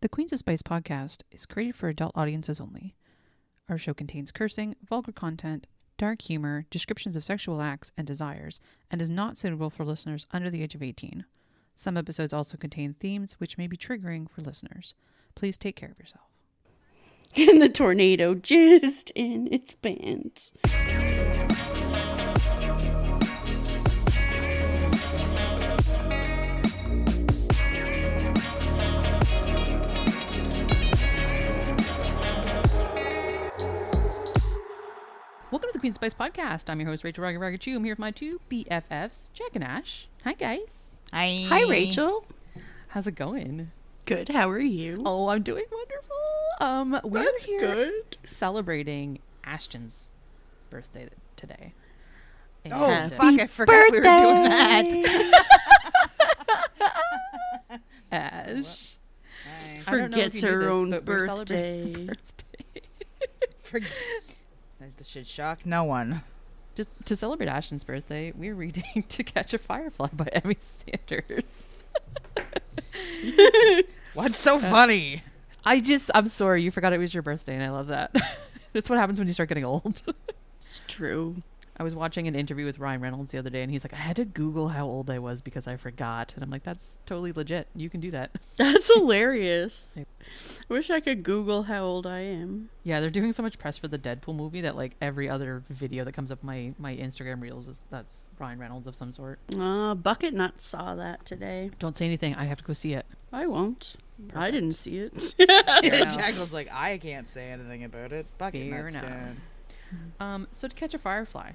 The Queens of Spice podcast is created for adult audiences only. Our show contains cursing, vulgar content, dark humor, descriptions of sexual acts and desires, and is not suitable for listeners under the age of 18. Some episodes also contain themes which may be triggering for listeners. Please take care of yourself. And the tornado jizzed in its pants. Welcome to the Queen's Spice podcast. I'm your host, Rachel Raga. I'm here with my two BFFs, Jack and Ash. Hi, guys. Hi. Hi, Rachel. How's it going? Good. How are you? Oh, I'm doing wonderful. We're That's here good. celebrating Ashton's birthday today. Oh, And, fuck, I forgot we were doing that. Ash. Hi. I don't know if Forgets you knew her this, own but we're celebrating birthday. her birthday. This should shock no one. Just to celebrate Ashton's birthday, we're reading To Catch a Firefly by Emmy Sanders. What's so funny? I'm sorry, you forgot it was your birthday, and I love that. That's what happens when you start getting old. It's true. I was watching an interview with Ryan Reynolds the other day, and he's like, I had to Google how old I was because I forgot. And I'm like, that's totally legit. You can do that. That's hilarious. I wish I could Google how old I am. Yeah, they're doing so much press for the Deadpool movie that like every other video that comes up my Instagram reels that's Ryan Reynolds of some sort. Bucket Nut saw that today. Don't say anything. I have to go see it. I won't. Perfect. I didn't see it. enough. Jacqueline's like, I can't say anything about it. Bucket Fair nuts enough. can. So To Catch a Firefly.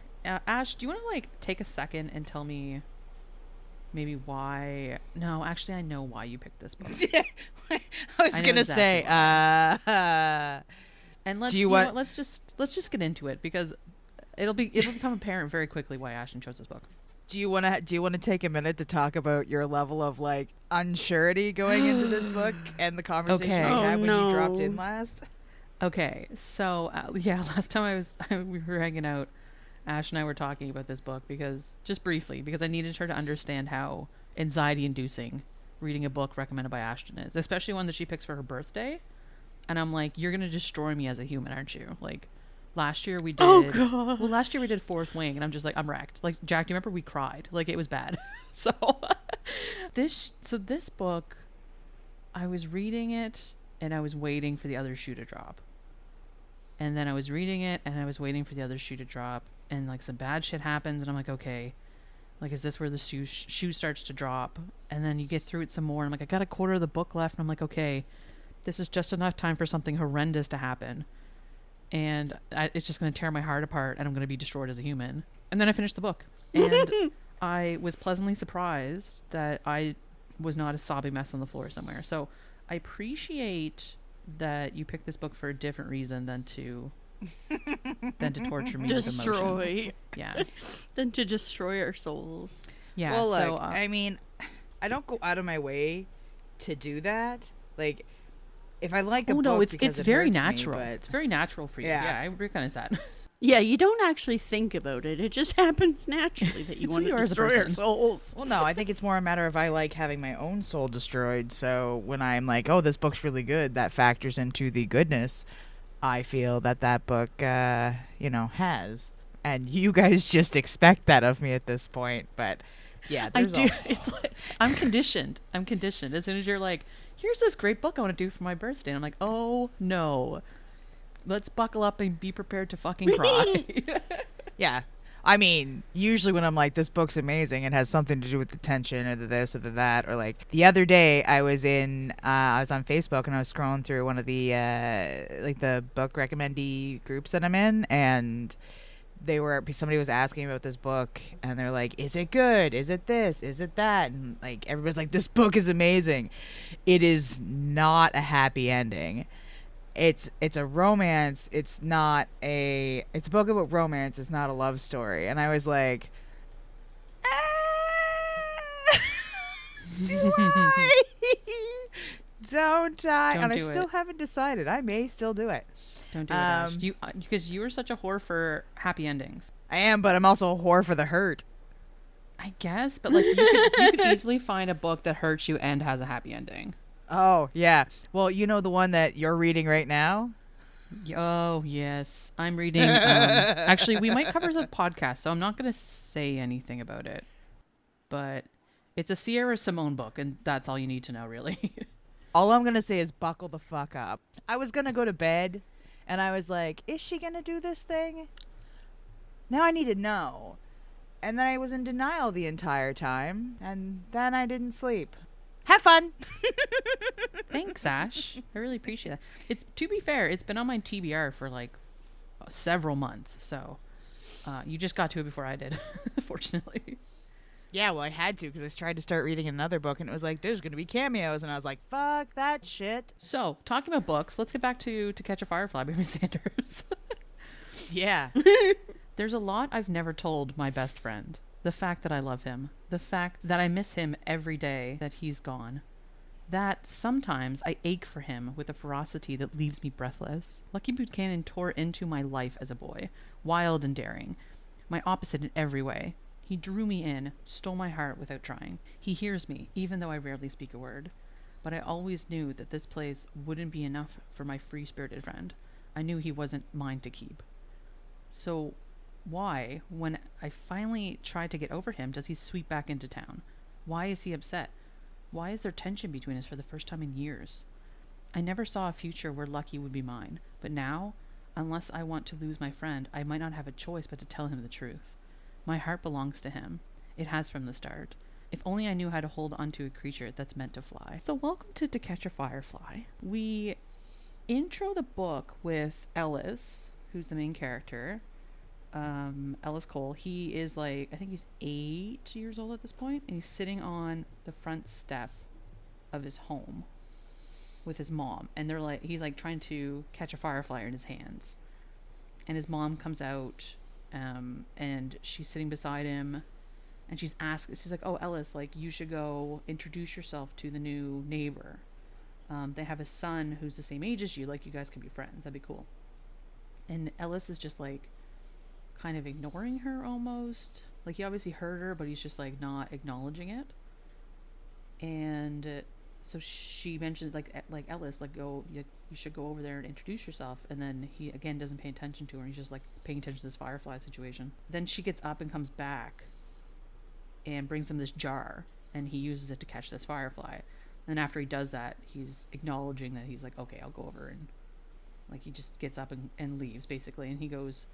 Ash, do you want to like take a second and tell me maybe why? No, actually, I know why you picked this book. I was I know gonna exactly say, And let's Do you you know want- what, let's just get into it because it'll become apparent very quickly why Ashton chose this book. do you wanna take a minute to talk about your level of like unsurety going into this book and the conversation Okay. we Oh, had when no. you dropped in last? Okay, so last time we were hanging out, Ash and I were talking about this book because I needed her to understand how anxiety-inducing reading a book recommended by Ashton is, especially one that she picks for her birthday. And I'm like, you're gonna destroy me as a human, aren't you? Like, last year we did. Oh, God. Well, last year we did Fourth Wing, and I'm just like, I'm wrecked. Like, Jack, do you remember we cried? Like, it was bad. So this book, I was reading it, and I was waiting for the other shoe to drop. And then I was reading it, and I was waiting for the other shoe to drop, and like some bad shit happens, and I'm like, okay, like, is this where the shoe starts to drop? And then you get through it some more, and I'm like, I got a quarter of the book left, and I'm like, okay, this is just enough time for something horrendous to happen, and it's just going to tear my heart apart, and I'm going to be destroyed as a human. And then I finished the book, and I was pleasantly surprised that I was not a sobbing mess on the floor somewhere. So I appreciate that you picked this book for a different reason than to torture me with emotion. Destroy. Yeah. Than to destroy our souls. Yeah. Well, look, so, I mean, I don't go out of my way to do that. Like, if I like a oh book, no, because it's it very hurts me, natural. but- It's very natural for you. Yeah. Yeah, I recognize that. Yeah, you don't actually think about it. It just happens naturally that you It's want who to you are as a destroy our person. souls. Well, no, I think it's more a matter of I like having my own soul destroyed. So when I'm like, oh, this book's really good, that factors into the goodness I feel that book, has. And you guys just expect that of me at this point. But yeah, I there's do. a- It's like I'm conditioned. As soon as you're like, here's this great book I want to do for my birthday, and I'm like, oh no, let's buckle up and be prepared to fucking cry. Yeah. I mean, usually when I'm like, this book's amazing, it has something to do with the tension or the this or the that. Or like the other day I was on Facebook and I was scrolling through one of the the book recommendee groups that I'm in, and somebody was asking about this book, and they're like, is it good? Is it this? Is it that? And like everybody's like, this book is amazing. It is not a happy ending. It's a romance. It's a book about romance. It's not a love story. And I was like, do I? Don't I? Don't And I do still it. haven't decided. I may still do it. Don't do it, Ash. Because you are such a whore for happy endings. I am, but I'm also a whore for the hurt. I guess, but like you could easily find a book that hurts you and has a happy ending. Oh, yeah. Well, you know the one that you're reading right now? Oh, yes. I'm reading. Actually, we might cover the podcast, so I'm not going to say anything about it. But it's a Sierra Simone book, and that's all you need to know, really. All I'm going to say is buckle the fuck up. I was going to go to bed, and I was like, is she going to do this thing? Now I need to know. And then I was in denial the entire time, and then I didn't sleep. Have fun. Thanks, Ash. I really appreciate that. It's, to be fair, it's been on my TBR for like several months, so you just got to it before I did, fortunately. Yeah, well, I had to because I tried to start reading another book, and it was like, there's going to be cameos, and I was like, fuck that shit. So, talking about books, let's get back to Catch a Firefly by Emmy Sanders. Yeah. There's a lot I've never told my best friend. The fact that I love him. The fact that I miss him every day that he's gone. That sometimes I ache for him with a ferocity that leaves me breathless. Lucky Buchanan tore into my life as a boy, wild and daring. My opposite in every way. He drew me in, stole my heart without trying. He hears me, even though I rarely speak a word. But I always knew that this place wouldn't be enough for my free-spirited friend. I knew he wasn't mine to keep. So why, when I finally try to get over him, does he sweep back into town? Why is he upset? Why is there tension between us for the first time in years? I never saw a future where Lucky would be mine, but now, unless I want to lose my friend, I might not have a choice but to tell him the truth. My heart belongs to him. It has from the start. If only I knew how to hold on to a creature that's meant to fly. So welcome to Catch a Firefly. We intro the book with Ellis, who's the main character. Ellis Cole. He is like, I think he's 8 years old at this point, and he's sitting on the front step of his home with his mom, and they're like, he's like trying to catch a firefly in his hands, and his mom comes out, and she's sitting beside him, and she's like, oh, Ellis, like, you should go introduce yourself to the new neighbor. They have a son who's the same age as you, like, you guys can be friends, that'd be cool. And Ellis is just like kind of ignoring her almost. Like, he obviously heard her, but he's just like not acknowledging it. And so she mentions like Ellis, like, go, you should go over there and introduce yourself. And then he again doesn't pay attention to her. He's just like paying attention to this firefly situation. Then she gets up and comes back and brings him this jar, and he uses it to catch this firefly. And after he does that, he's acknowledging that he's like, okay, I'll go over. And like, he just gets up and leaves basically, and he goes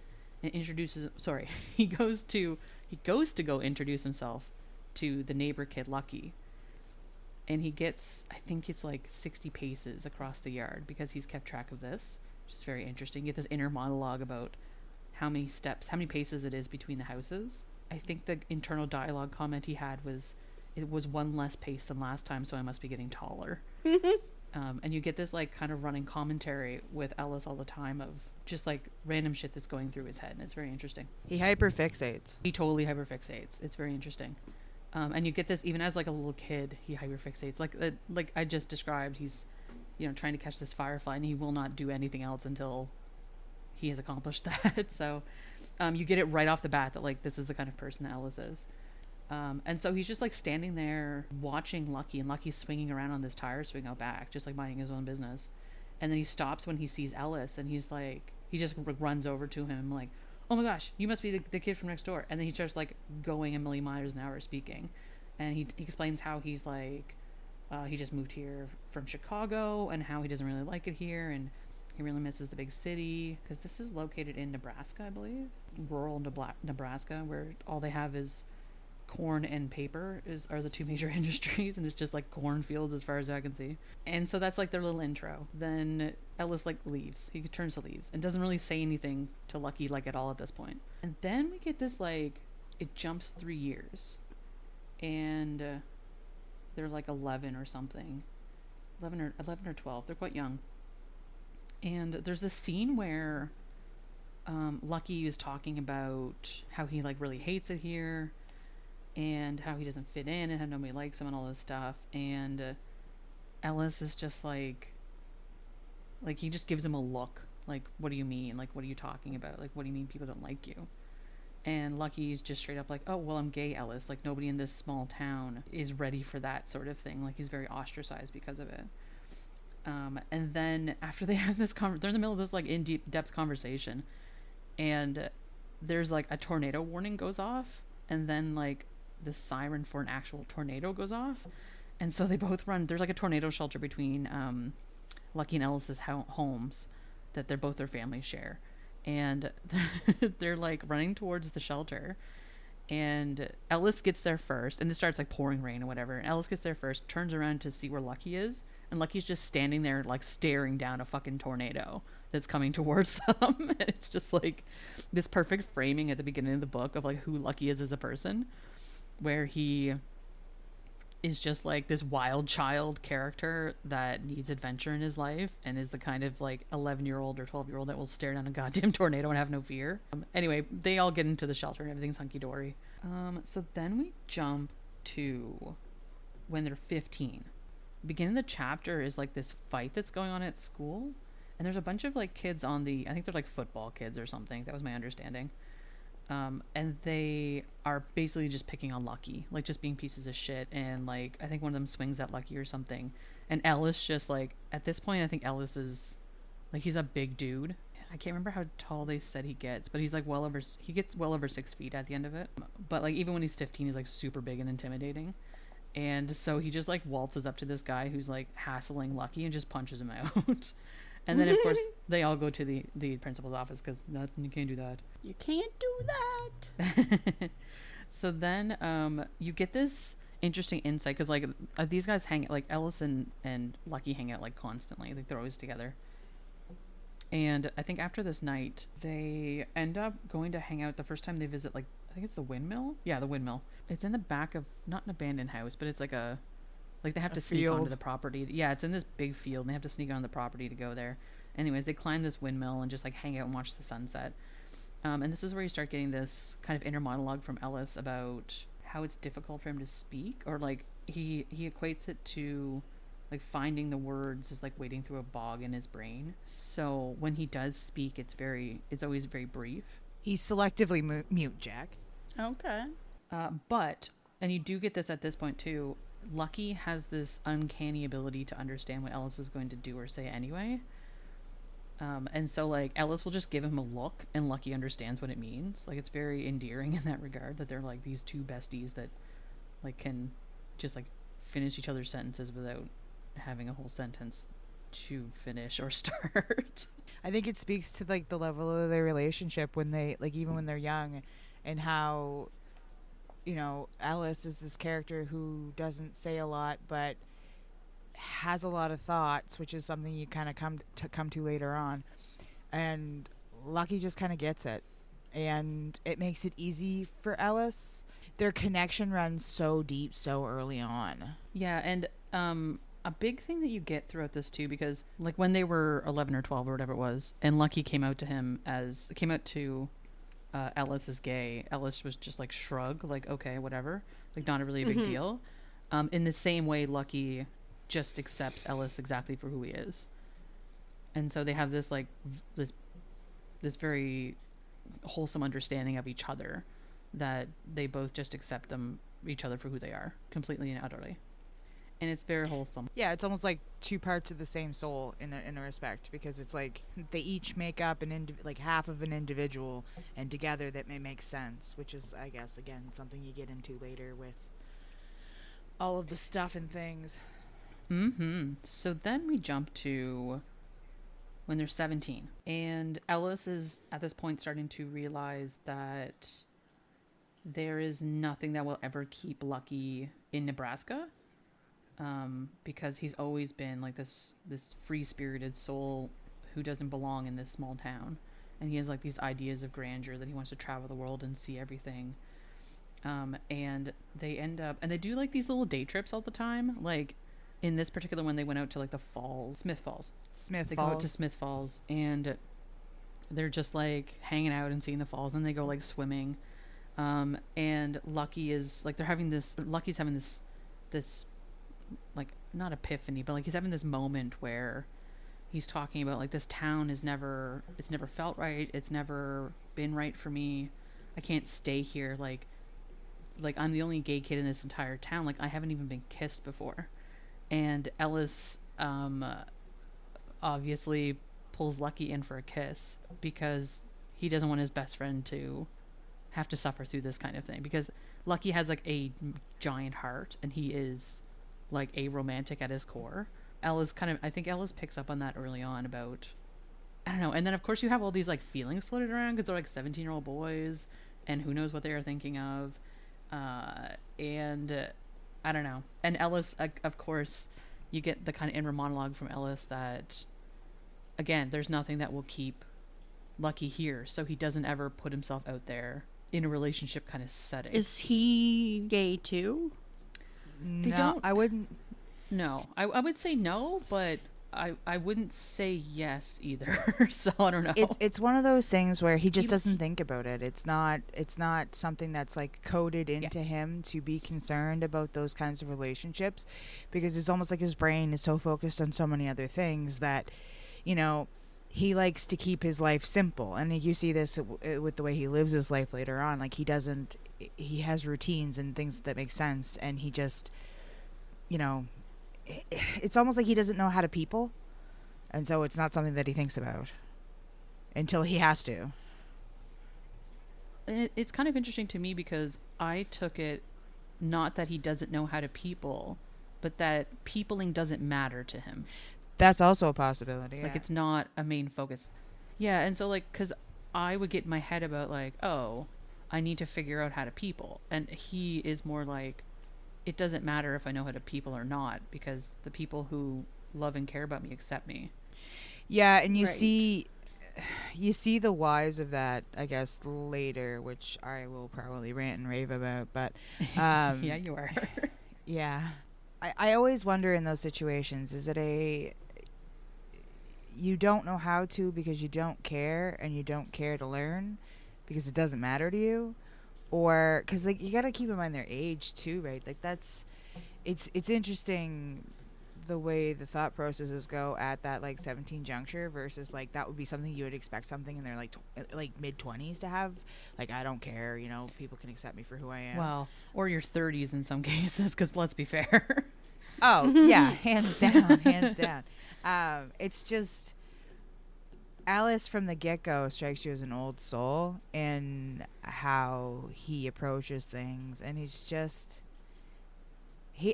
and introduces, sorry, he goes to go introduce himself to the neighbor kid, Lucky. And he gets, I think it's like 60 paces across the yard, because he's kept track of this, which is very interesting. You get this inner monologue about how many paces it is between the houses. I think the internal dialogue comment he had was, it was one less pace than last time, so I must be getting taller. And you get this like kind of running commentary with Ellis all the time of just like random shit that's going through his head, and it's very interesting. He hyperfixates. He totally hyperfixates. It's very interesting. And you get this even as like a little kid. He hyperfixates like I just described. He's, you know, trying to catch this firefly, and he will not do anything else until he has accomplished that. So you get it right off the bat that like this is the kind of person that Ellis is. And so he's just like standing there watching Lucky, and Lucky's swinging around on this tire swing out back, just like minding his own business. And then he stops when he sees Ellis, and he's like, he just runs over to him like, oh my gosh, you must be the kid from next door. And then he starts like going a million miles an hour speaking. And he explains how he's like, he just moved here from Chicago, and how he doesn't really like it here, and he really misses the big city, because this is located in Nebraska, I believe, rural Nebraska, where all they have is corn and paper are the two major industries, and it's just like cornfields as far as I can see. And so that's like their little intro. Then Ellis like leaves. He turns to leaves and doesn't really say anything to Lucky like at all at this point. And then we get this like, it jumps 3 years, and they're like 11 or something, 11 or 12. They're quite young. And there's this scene where Lucky is talking about how he like really hates it here, and how he doesn't fit in, and how nobody likes him, and all this stuff. And Ellis is just like he just gives him a look like, what do you mean, like, what are you talking about, like, what do you mean people don't like you? And Lucky's just straight up like, oh, well, I'm gay, Ellis. Like, nobody in this small town is ready for that sort of thing. Like, he's very ostracized because of it. And then after they have this they're in the middle of this like in deep depth conversation, and there's like a tornado warning goes off, and then like the siren for an actual tornado goes off, and so they both run. There's like a tornado shelter between Lucky and Ellis's homes that they're both their families share, and they're like running towards the shelter. And Ellis gets there first, and it starts like pouring rain or whatever. And Ellis gets there first, turns around to see where Lucky is, and Lucky's just standing there, like staring down a fucking tornado that's coming towards them. And it's just like this perfect framing at the beginning of the book of like who Lucky is as a person, where he is just like this wild child character that needs adventure in his life and is the kind of like 11-year-old or 12-year-old that will stare down a goddamn tornado and have no fear. Anyway, they all get into the shelter and everything's hunky-dory. So then we jump to when they're 15. Beginning of the chapter is like this fight that's going on at school, and there's a bunch of like kids on the, I think they're like football kids or something. That was my understanding. And they are basically just picking on Lucky, like just being pieces of shit. And like, I think one of them swings at Lucky or something. And Ellis just like, at this point, I think Ellis is like, he's a big dude. I can't remember how tall they said he gets, but he's like he gets well over 6 feet at the end of it. But like, even when he's 15, he's like super big and intimidating. And so he just like waltzes up to this guy who's like hassling Lucky and just punches him out. And then, of course, they all go to the principal's office because you can't do that. You can't do that. So then you get this interesting insight because, like, these guys hang, like, Ellis and Lucky hang out, like, constantly. Like, they're always together. And I think after this night, they end up going to hang out the first time they visit, like, I think it's the windmill? Yeah, the windmill. It's in the back of, not an abandoned house, but it's like like they have to sneak onto the property. Yeah, it's in this big field, and they have to sneak onto the property to go there. Anyways, they climb this windmill and just like hang out and watch the sunset. And this is where you start getting this kind of inner monologue from Ellis about how it's difficult for him to speak, or like he equates it to like finding the words is like wading through a bog in his brain. So when he does speak, it's always very brief. He's selectively mute, Jack. Okay. And you do get this at this point too. Lucky has this uncanny ability to understand what Ellis is going to do or say anyway. And so like Ellis will just give him a look and Lucky understands what it means. Like it's very endearing in that regard that they're like these two besties that like can just like finish each other's sentences without having a whole sentence to finish or start. I think it speaks to like the level of their relationship when they like even when they're young, and how, you know, Ellis is this character who doesn't say a lot but has a lot of thoughts, which is something you kind of come to later on, and Lucky just kind of gets it, and it makes it easy for Ellis. Their connection runs so deep so early on. Yeah, and a big thing that you get throughout this too, because like when they were 11 or 12 or whatever it was, and Lucky came out to Ellis as gay, Ellis was just like shrug, like okay, whatever, like not a really big deal. In the same way, Lucky just accepts Ellis exactly for who he is, and so they have this like this very wholesome understanding of each other, that they both just accept each other for who they are, completely and utterly. And it's very wholesome. Yeah, it's almost like two parts of the same soul in a respect, because it's like they each make up like half of an individual, and together that may make sense, which is, I guess, again, something you get into later with all of the stuff and things. So then we jump to when they're 17, and Ellis is at this point starting to realize that there is nothing that will ever keep Lucky in Nebraska. Because he's always been like this free-spirited soul who doesn't belong in this small town, and he has like these ideas of grandeur that he wants to travel the world and see everything. And they end up, and they do like these little day trips all the time. Like in this particular one, they went out to like the falls, Smith Falls. They go out to Smith Falls, and they're just like hanging out and seeing the falls, and they go like swimming. And Lucky's having this like not epiphany, but like he's having this moment where he's talking about like this town it's never felt right, it's never been right for me. I can't stay here. Like I'm the only gay kid in this entire town. Like I haven't even been kissed before. And Ellis obviously pulls Lucky in for a kiss because he doesn't want his best friend to have to suffer through this kind of thing, because Lucky has like a giant heart and he is like a romantic at his core. Ellis kind of, I think Ellis picks up on that early on about, I don't know. And then of course you have all these like feelings floated around because they're like 17-year-old boys and who knows what they are thinking of. And I don't know. And Ellis, of course, you get the kind of inner monologue from Ellis that, again, there's nothing that will keep Lucky here, so he doesn't ever put himself out there in a relationship kind of setting. Is he gay too? They No, don't. I wouldn't. No, I would say no, but I wouldn't say yes either. So I don't know. It's one of those things where he just doesn't think about it. It's not something that's like coded into him to be concerned about those kinds of relationships, because it's almost like his brain is so focused on so many other things that, you know, he likes to keep his life simple. And you see this with the way he lives his life later on. Like he has routines and things that make sense, and he just, you know, it's almost like he doesn't know how to people, and so it's not something that he thinks about until he has to. It's kind of interesting to me because I took it not that he doesn't know how to people, but that peopling doesn't matter to him. That's also a possibility. Like Yeah. it's not a main focus. Yeah, and so like, because I would get in my head about like, oh, I need to figure out how to people, and he is more like, it doesn't matter if I know how to people or not, because the people who love and care about me accept me. Yeah, and you Right. see the whys of that, I guess, later, which I will probably rant and rave about. But Yeah, you are. yeah, I always wonder in those situations: is it a you don't know how to because you don't care, and you don't care to learn because it doesn't matter to you, or because like you got to keep in mind their age too, right? Like it's interesting the way the thought processes go at that like 17 juncture versus like that would be something you would expect something in their like mid-20s to have, like I don't care, you know, people can accept me for who I am. Well, or your 30s in some cases, because let's be fair. Oh yeah, hands down. It's just Alice from the get-go strikes you as an old soul in how he approaches things, and he's just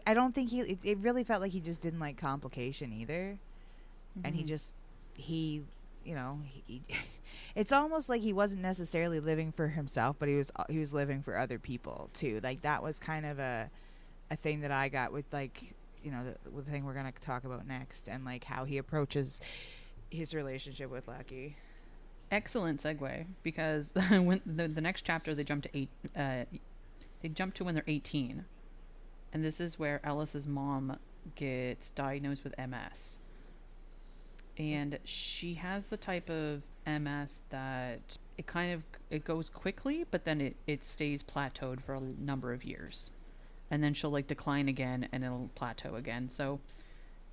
I don't think it really felt like he just didn't like complication either. And he you know, it's almost like he wasn't necessarily living for himself, but he was living for other people too. Like that was kind of a thing that I got with, like, you know, with the thing we're going to talk about next, and like how he approaches his relationship with Lucky. Excellent segue, because when the next chapter they jump to when they're 18, and this is where Ellis's mom gets diagnosed with MS, and she has the type of MS that it goes quickly, but then it stays plateaued for a number of years, and then she'll like decline again and it'll plateau again. So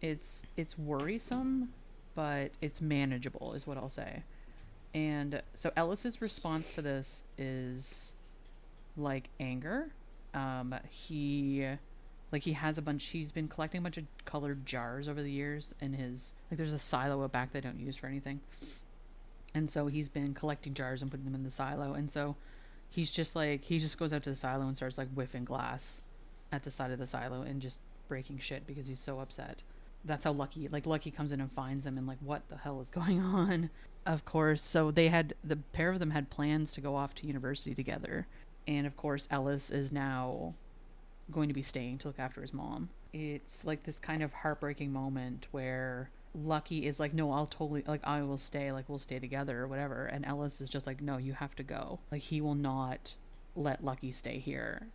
it's worrisome, but it's manageable is what I'll say. And so Ellis's response to this is like anger. He has he's been collecting a bunch of colored jars over the years in his, like there's a silo out back they don't use for anything. And so he's been collecting jars and putting them in the silo. And so he just goes out to the silo and starts like whiffing glass at the side of the silo and just breaking shit because he's so upset. That's how Lucky comes in and finds him and like, what the hell is going on? Of course, so the pair of them had plans to go off to university together. And of course, Ellis is now going to be staying to look after his mom. It's like this kind of heartbreaking moment where Lucky is like, no, I'll totally, like, I will stay, like, we'll stay together or whatever. And Ellis is just like, no, you have to go. Like, he will not let Lucky stay here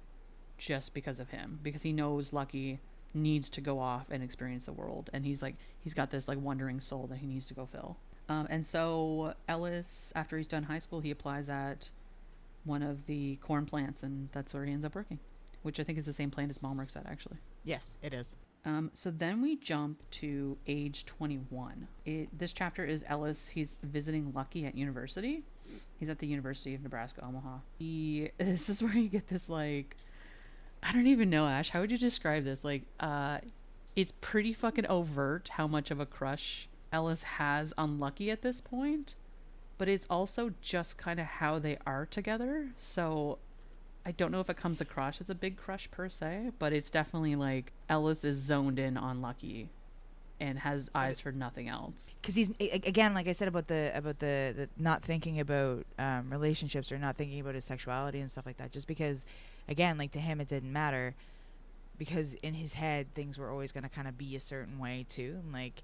just because of him, because he knows Lucky needs to go off and experience the world. And he's got this like wandering soul that he needs to go fill. And so Ellis, after he's done high school, he applies at one of the corn plants, and that's where he ends up working, which I think is the same plant his mom works at, actually. Yes, it is. So then we jump to age 21. This chapter is Ellis. He's visiting Lucky at university, He's at the University of Nebraska, Omaha. This is where you get this, like, I don't even know, Ash. How would you describe this? Like, it's pretty fucking overt how much of a crush Ellis has on Lucky at this point, but it's also just kind of how they are together. So I don't know if it comes across as a big crush per se, but it's definitely like Ellis is zoned in on Lucky and has eyes for nothing else. Because he's again, like I said about the not thinking about relationships or not thinking about his sexuality and stuff like that. Just because, again, like to him it didn't matter, because in his head things were always going to kind of be a certain way too, and like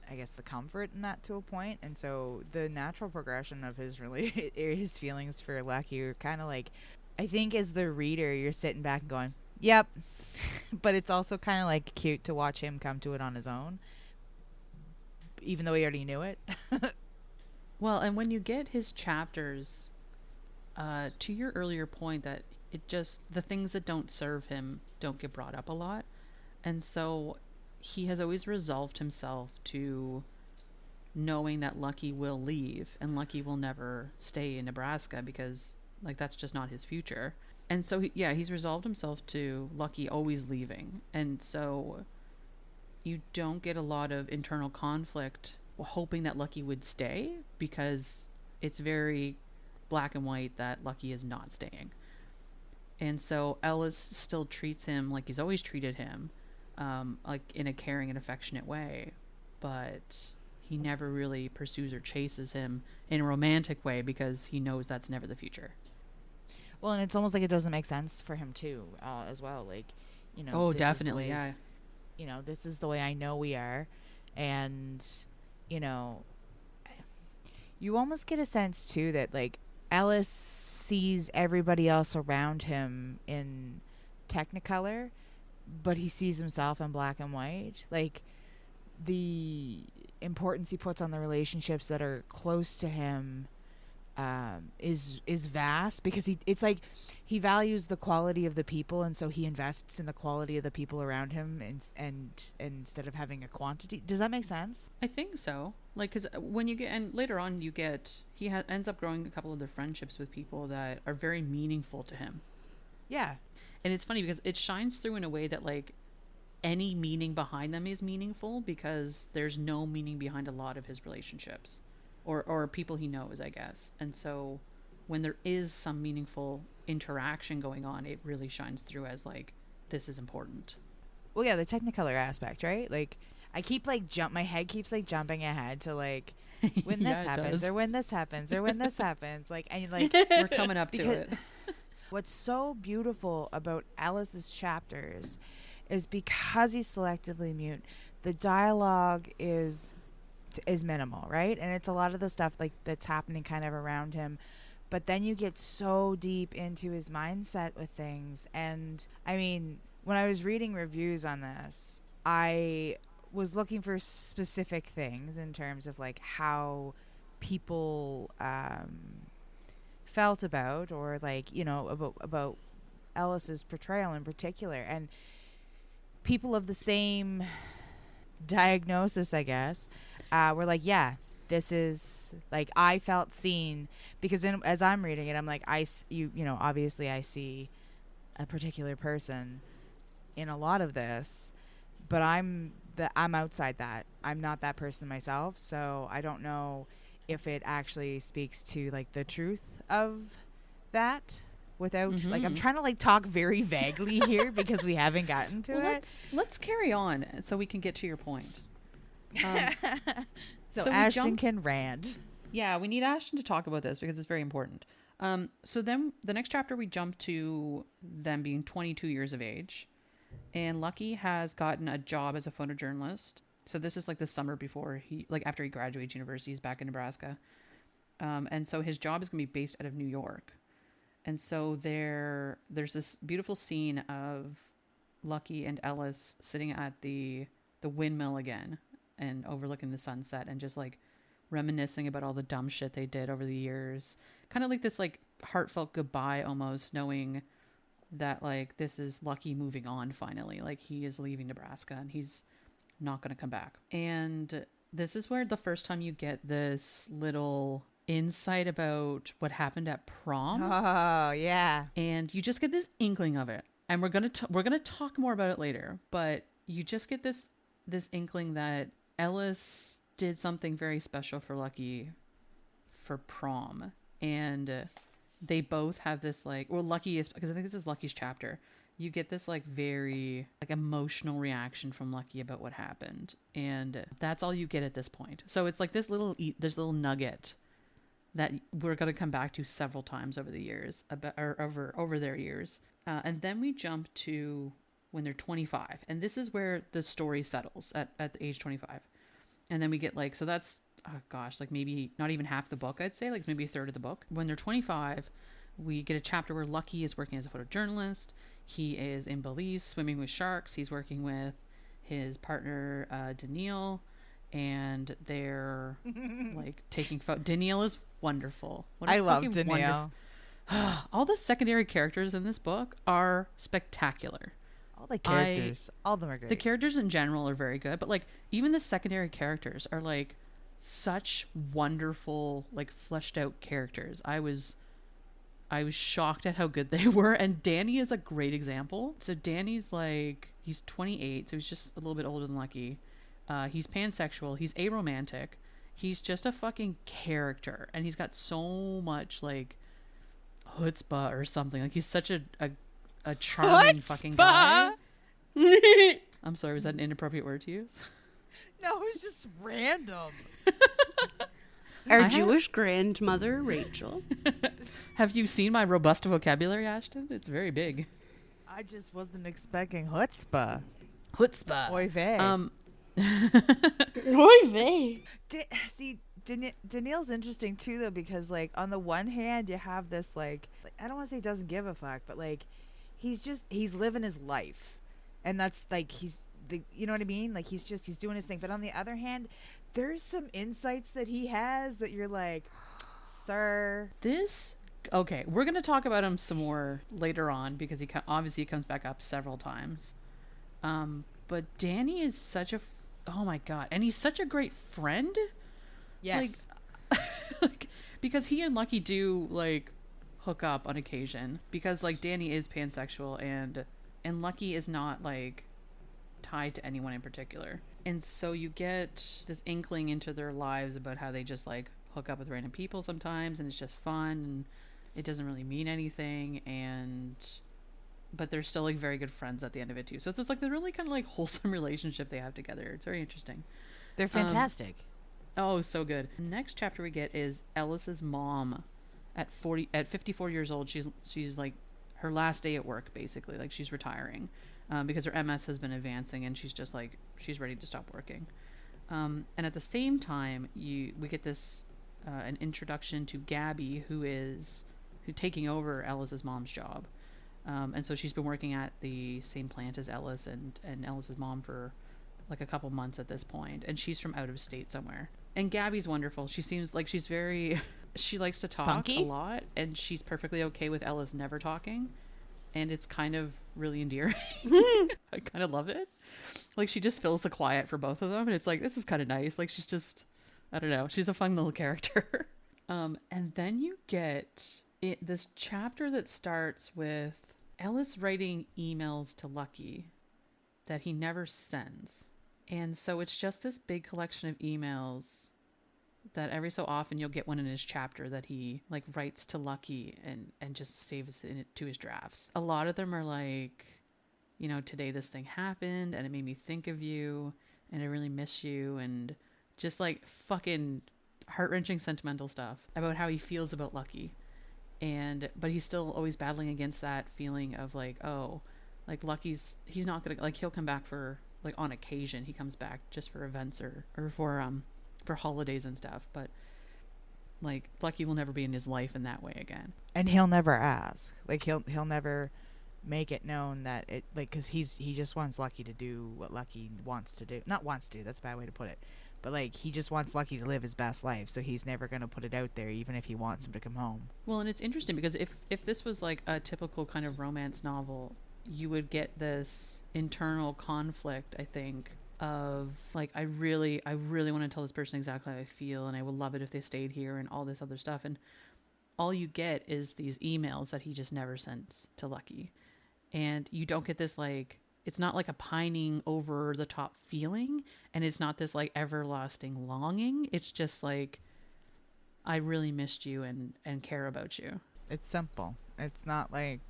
I guess the comfort in that to a point. And so the natural progression of his his feelings for Lucky are kind of like, I think as the reader you're sitting back and going, yep. But it's also kind of like cute to watch him come to it on his own, even though he already knew it. Well, and when you get his chapters, to your earlier point that it just, the things that don't serve him don't get brought up a lot. And so he has always resolved himself to knowing that Lucky will leave and Lucky will never stay in Nebraska because, like, that's just not his future. And so, he's resolved himself to Lucky always leaving. And so you don't get a lot of internal conflict hoping that Lucky would stay, because it's very black and white that Lucky is not staying. And so Ellis still treats him like he's always treated him, like in a caring and affectionate way, but he never really pursues or chases him in a romantic way because he knows that's never the future. Well, and it's almost like it doesn't make sense for him too, as well. Like, you know. Oh, definitely, yeah. You know, this is the way I know we are, and you know, you almost get a sense too that like Ellis sees everybody else around him in Technicolor, but he sees himself in black and white. Like the importance he puts on the relationships that are close to him is vast, because it's like he values the quality of the people, and so he invests in the quality of the people around him, and instead of having a quantity. Does that make sense? I think so. Like, because when you get, and later on you get, he ends up growing a couple of other friendships with people that are very meaningful to him. Yeah. And it's funny because it shines through in a way that, like, any meaning behind them is meaningful, because there's no meaning behind a lot of his relationships or people he knows, I guess. And so when there is some meaningful interaction going on, it really shines through as like, this is important. Well, yeah, the Technicolor aspect, right? Like I keep like my head keeps like jumping ahead to like when this happens or when this happens or when this happens. Like, and like we're coming up to it. What's so beautiful about Ellis's chapters is because he's selectively mute, the dialogue is minimal, right? And it's a lot of the stuff like that's happening kind of around him, but then you get so deep into his mindset with things. And I mean, when I was reading reviews on this, I was looking for specific things in terms of like how people felt about, or like, you know, about Ellis's portrayal in particular. And people of the same diagnosis, I guess, were like, yeah, this is like, I felt seen, because as I'm reading it, I'm like, you know, obviously I see a particular person in a lot of this, but I'm outside that. I'm not that person myself, so I don't know if it actually speaks to like the truth of that without like, I'm trying to like talk very vaguely here because we haven't gotten to it. Let's carry on so we can get to your point. So Ashton can rant. Yeah, we need Ashton to talk about this because it's very important. So then the next chapter, we jump to them being 22 years of age, and Lucky has gotten a job as a photojournalist. So this is like the summer before after he graduates university, he's back in Nebraska. And so his job is going to be based out of New York. And so there's this beautiful scene of Lucky and Ellis sitting at the windmill again and overlooking the sunset and just like reminiscing about all the dumb shit they did over the years. Kind of like this like heartfelt goodbye almost, knowing that like this is Lucky moving on finally. Like he is leaving Nebraska and he's not going to come back. And this is where the first time you get this little insight about what happened at prom. Oh, yeah. And you just get this inkling of it. And we're gonna talk more about it later, but you just get this inkling that Ellis did something very special for Lucky for prom. And they both have this like, well, Lucky is, because I think this is Lucky's chapter, you get this like very like emotional reaction from Lucky about what happened, and that's all you get at this point. So it's like this little nugget that we're going to come back to several times over the years, about or over their years, and then we jump to when they're 25, and this is where the story settles at the age 25, and then we get like, so that's, oh gosh, like maybe not even half the book, I'd say, like maybe a third of the book. When they're 25, we get a chapter where Lucky is working as a photojournalist. He is in Belize swimming with sharks. He's working with his partner, Daniil, and they're like taking photos. Daniil is wonderful. I love Daniil. All the secondary characters in this book are spectacular. All the characters, all of them are great. The characters in general are very good, but like even the secondary characters are like such wonderful, like fleshed out characters. I was shocked at how good they were, and Danny is a great example. So Danny's like, he's 28, so he's just a little bit older than Lucky. He's pansexual, he's aromantic, he's just a fucking character, and he's got so much like chutzpah or something. Like he's such a charming fucking guy. I'm sorry, was that an inappropriate word to use? No, it was just random. Our Jewish grandmother, Rachel. Have you seen my robust vocabulary, Ashton? It's very big. I just wasn't expecting chutzpah. Chutzpah. Oy vey. Oy vey. See, Daniil's interesting too, though, because like on the one hand you have this like I don't want to say he doesn't give a fuck, but like he's living his life, and that's like you know what I mean? Like he's doing his thing. But on the other hand, there's some insights that he has that you're like, sir. Okay, we're going to talk about him some more later on, because he obviously comes back up several times. But Danny is oh my God. And he's such a great friend. Yes. Like, because he and Lucky do like hook up on occasion, because like Danny is pansexual and Lucky is not like tied to anyone in particular. And so you get this inkling into their lives about how they just like hook up with random people sometimes, and it's just fun and it doesn't really mean anything, but they're still like very good friends at the end of it too. So it's just like the really kind of like wholesome relationship they have together. It's very interesting. They're fantastic. Oh, so good. The next chapter we get is Ellis's mom at 54 years old. She's like her last day at work, basically. Like she's retiring because her MS has been advancing, and she's just like, she's ready to stop working. And at the same time, we get this an introduction to Gabby, who's taking over Ellis's mom's job. And so she's been working at the same plant as Ellis and Ellis's mom for like a couple months at this point, and she's from out of state somewhere. And Gabby's wonderful. She seems like she's very she likes to talk spunky a lot, and she's perfectly okay with Ellis never talking, and it's kind of really endearing. I kind of love it. Like she just fills the quiet for both of them, and it's like, this is kind of nice. Like she's just, I don't know, she's a fun little character. And then you get this chapter that starts with Ellis writing emails to Lucky that he never sends. And so it's just this big collection of emails that every so often you'll get one in his chapter that he like writes to Lucky and just saves it to his drafts. A lot of them are like, you know, today this thing happened and it made me think of you and I really miss you, and just like fucking heart-wrenching sentimental stuff about how he feels about Lucky. But he's still always battling against that feeling of like, oh, like he's not gonna, like, he'll come back for like on occasion, he comes back just for events or for holidays and stuff, but like Lucky will never be in his life in that way again. And he'll never ask. Like he'll never make it known that it, like, because he just wants Lucky to do what Lucky wants to do. Not wants to, that's a bad way to put it, but like he just wants Lucky to live his best life, so he's never going to put it out there even if he wants him to come home. Well, and it's interesting because if this was like a typical kind of romance novel, you would get this internal conflict, I think, of like, I really want to tell this person exactly how I feel, and I would love it if they stayed here, and all this other stuff. And all you get is these emails that he just never sends to Lucky. And you don't get this, like, it's not like a pining over the top feeling, and it's not this like everlasting longing. It's just like, I really missed you and care about you. It's simple. It's not like,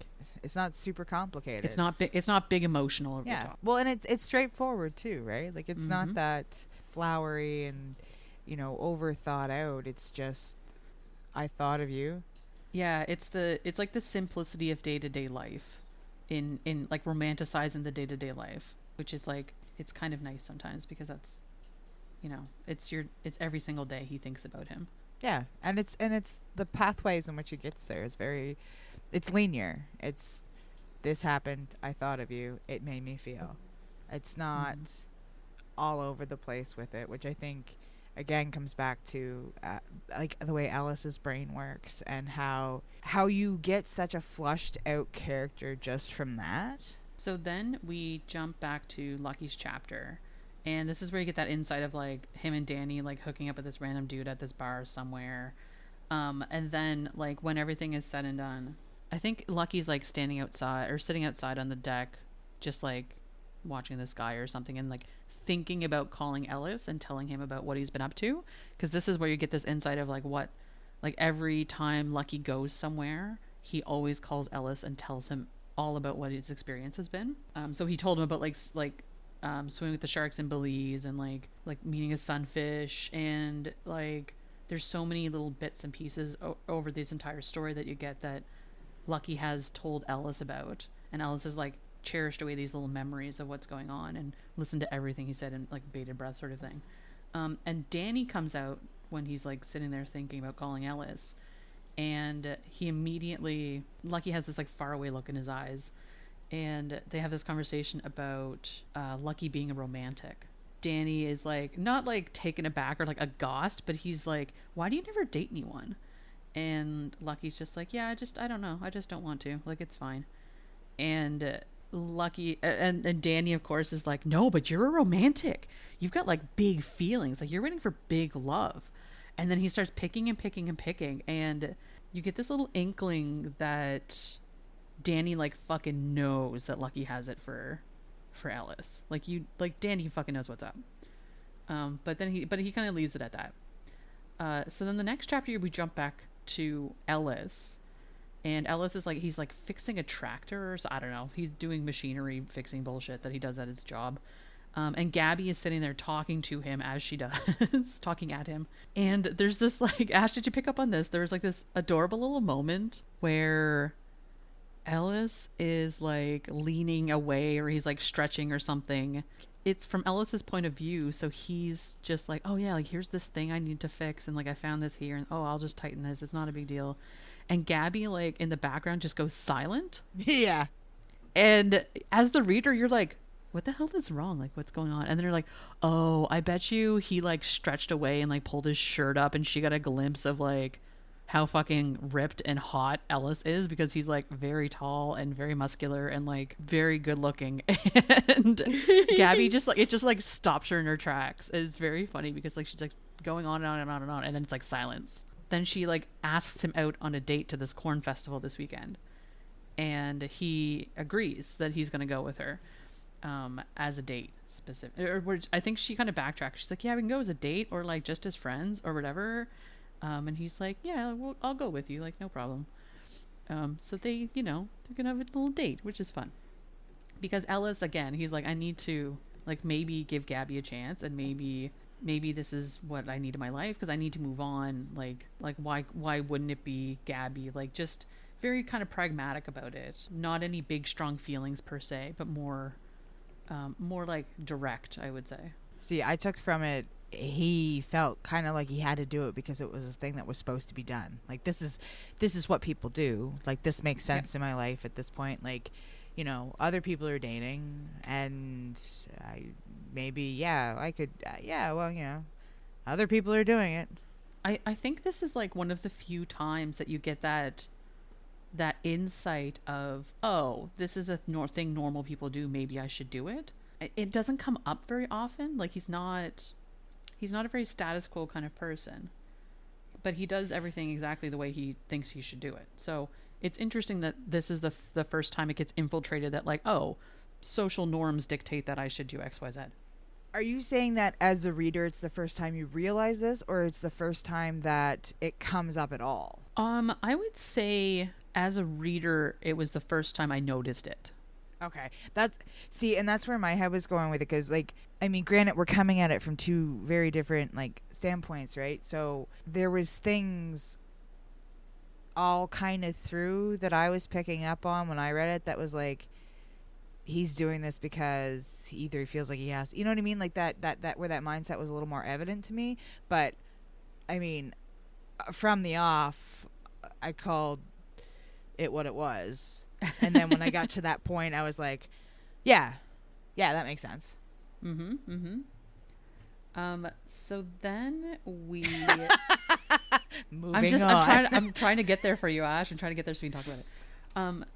it's not super complicated. It's not big. It's not big emotional over the Yeah. top. Well, and it's straightforward too, right? Like it's not that flowery and, you know, over thought out. It's just, I thought of you. Yeah, it's like the simplicity of day-to-day life in like romanticizing the day-to-day life, which is like, it's kind of nice sometimes, because that's, you know, it's every single day he thinks about him. Yeah, and it's the pathways in which it gets there is very, it's linear. It's, this happened, I thought of you, it made me feel. It's not all over the place with it, which I think again comes back to like the way Ellis's brain works, and how you get such a flushed out character just from that. So then we jump back to Lucky's chapter, and this is where you get that insight of like him and Danny like hooking up with this random dude at this bar somewhere. And then like when everything is said and done, I think Lucky's like standing outside or sitting outside on the deck, just like watching the sky or something, and like thinking about calling Ellis and telling him about what he's been up to. Because this is where you get this insight of like what, like every time Lucky goes somewhere, he always calls Ellis and tells him all about what his experience has been. So he told him about like swimming with the sharks in Belize, and like meeting a sunfish, and like there's so many little bits and pieces over this entire story that you get that Lucky has told Ellis about, and Ellis has like cherished away these little memories of what's going on and listened to everything he said in like bated breath sort of thing. And Danny comes out when he's like sitting there thinking about calling Ellis, and he immediately, Lucky has this like faraway look in his eyes, and they have this conversation about Lucky being a romantic. Danny is like not like taken aback or like aghast, but he's like, why do you never date anyone? And Lucky's just like, yeah, I don't know, I just don't want to, like it's fine. And Lucky and Danny of course is like, no, but you're a romantic, you've got like big feelings, like you're waiting for big love. And then he starts picking and picking and picking, and you get this little inkling that Danny like fucking knows that Lucky has it for Ellis. Like Danny fucking knows what's up. But he kind of leaves it at that. So then the next chapter we jump back to Ellis, and Ellis is like, he's like fixing a tractor, or so, I don't know, he's doing machinery fixing bullshit that he does at his job. And Gabby is sitting there talking to him as she does, talking at him. And there's this like, Ash, did you pick up on this? There was like this adorable little moment where Ellis is like leaning away, or he's like stretching or something. It's from Ellis's point of view, so he's just like, oh yeah, like here's this thing I need to fix, and like I found this here, and oh, I'll just tighten this, it's not a big deal. And Gabby like in the background just goes silent. Yeah. And as the reader, you're like, what the hell is wrong? Like, what's going on? And then they're like, oh, I bet you he like stretched away and like pulled his shirt up, and she got a glimpse of like how fucking ripped and hot Ellis is, because he's like very tall and very muscular and like very good looking. And Gabby just like, it just like stops her in her tracks. It's very funny because like she's like going on and on and on and on, and then it's like silence. Then she like asks him out on a date to this corn festival this weekend, and he agrees that he's gonna go with her as a date specific, or I think she kind of backtracks. She's like, yeah, we can go as a date or like just as friends or whatever. And he's like, yeah, well, I'll go with you, like no problem. So they, you know, they're gonna have a little date, which is fun, because Ellis, again, he's like, I need to like maybe give Gabby a chance, and maybe this is what I need in my life, because I need to move on. Like why wouldn't it be Gabby? Like just very kind of pragmatic about it, not any big strong feelings per se, but more like direct, I would say. See, I took from it, he felt kind of like he had to do it because it was this thing that was supposed to be done. Like this is what people do. Like this makes sense in my life at this point. Like, you know, other people are dating, and I could, well, you know, other people are doing it. I think this is like one of the few times that you get that insight of, oh, this is a thing normal people do, maybe I should do it. it doesn't come up very often. Like he's not a very status quo kind of person, but he does everything exactly the way he thinks he should do it. So it's interesting that this is the first time it gets infiltrated that like, oh, social norms dictate that I should do XYZ. Are you saying that as the reader, it's the first time you realize this, or it's the first time that it comes up at all? I would say as a reader, it was the first time I noticed it. Okay. And that's where my head was going with it. Cause like, I mean, granted, we're coming at it from two very different like standpoints, right? So there was things all kind of through that I was picking up on when I read it. That was like, he's doing this because either he feels like he has, you know what I mean? Like that where that mindset was a little more evident to me. But I mean, from the off, I called it what it was. And then when I got to that point, I was like, yeah, that makes sense. So then we Moving on. I'm trying to get there for you, Ash. I'm trying to get there so we can talk about it.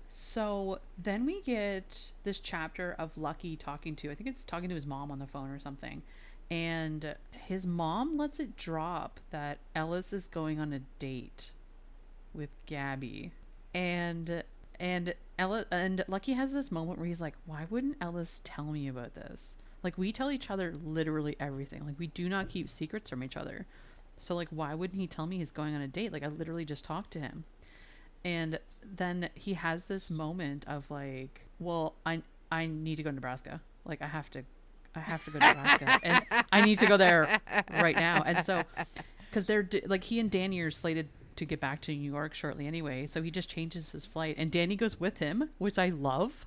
So then we get this chapter of Lucky talking to his mom on the phone or something. And his mom lets it drop that Ellis is going on a date with Gabby. And Lucky has this moment where he's like, why wouldn't Ellis tell me about this? Like, we tell each other literally everything. Like, we do not keep secrets from each other. So, like, why wouldn't he tell me he's going on a date? Like, I literally just talked to him. And then he has this moment of like, well, I need to go to Nebraska. Like, I have to go to Nebraska. And I need to go there right now. And so, because like, he and Danny are slated to get back to New York shortly anyway. So he just changes his flight. And Danny goes with him, which I love.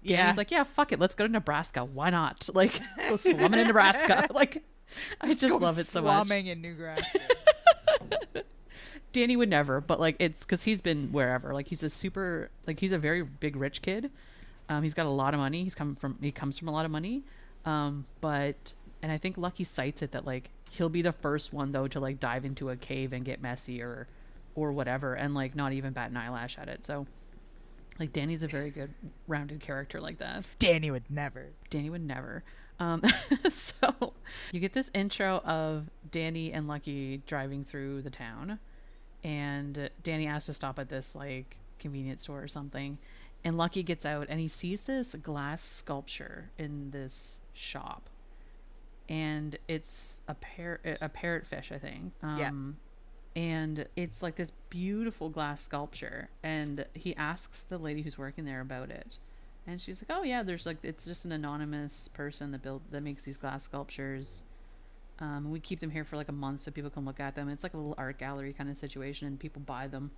Danny's like, yeah, fuck it. Let's go to Nebraska. Why not? Like, let's go slumming in Nebraska. Like, I just love it so much. Slumming in Nebraska. Danny would never, but like, it's because he's been wherever. Like, he's a very big rich kid. He's got a lot of money. He comes from a lot of money. And I think Lucky cites it that like he'll be the first one though to like dive into a cave and get messy or whatever, and like not even bat an eyelash at it. So like, Danny's a very good rounded character like that. Danny would never. So you get this intro of Danny and Lucky driving through the town, and Danny asks to stop at this like convenience store or something, and Lucky gets out and he sees this glass sculpture in this shop, and it's a parrotfish, I think. And it's like this beautiful glass sculpture, and he asks the lady who's working there about it, and she's like, oh yeah, there's like, it's just an anonymous person that makes these glass sculptures. We keep them here for like a month so people can look at them. It's like a little art gallery kind of situation, and people buy them,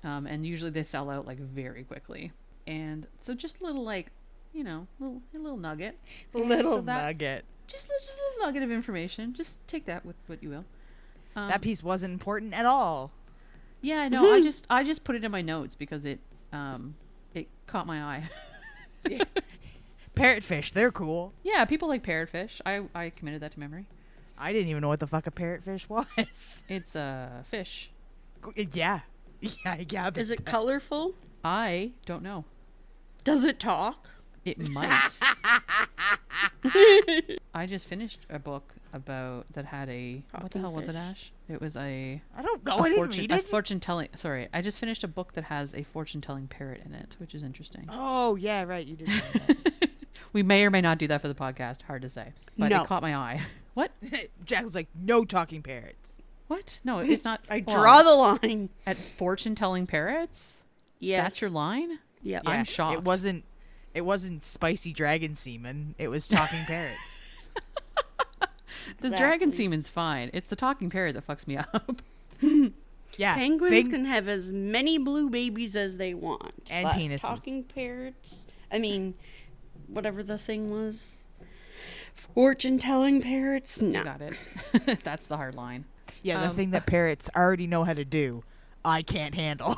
and usually they sell out like very quickly. And so just a little, like, you know, a little nugget, Nugget. Just a little nugget of information. Just take that with what you will. That piece wasn't important at all. Yeah, no, I just put it in my notes because it caught my eye. Yeah. Parrotfish, they're cool. Yeah, people like parrotfish. I committed that to memory. I didn't even know what the fuck a parrotfish was. It's a fish. Yeah. I gathered. Is it colorful? I don't know. Does it talk? It might. I just finished a book that had a Talking what the hell was it, fish? Ash? It was I don't know. I didn't read a it. fortune telling. Sorry, I just finished a book that has a fortune telling parrot in it, which is interesting. Oh yeah, right. You did say that. We may or may not do that for the podcast. Hard to say, but No. it caught my eye. What? Jack was like, no talking parrots. What? No, it's not. I Hold draw on. the line. At fortune telling parrots. Yes. That's your line. Yep. Yeah, I'm shocked. It wasn't spicy dragon semen. It was talking parrots. The dragon semen's fine. It's the talking parrot that fucks me up. Yeah. Penguins can have as many blue babies as they want. And but penises. Talking parrots, I mean, whatever the thing was. Fortune telling parrots? No. You got it. That's the hard line. Yeah, the thing that parrots already know how to do, I can't handle.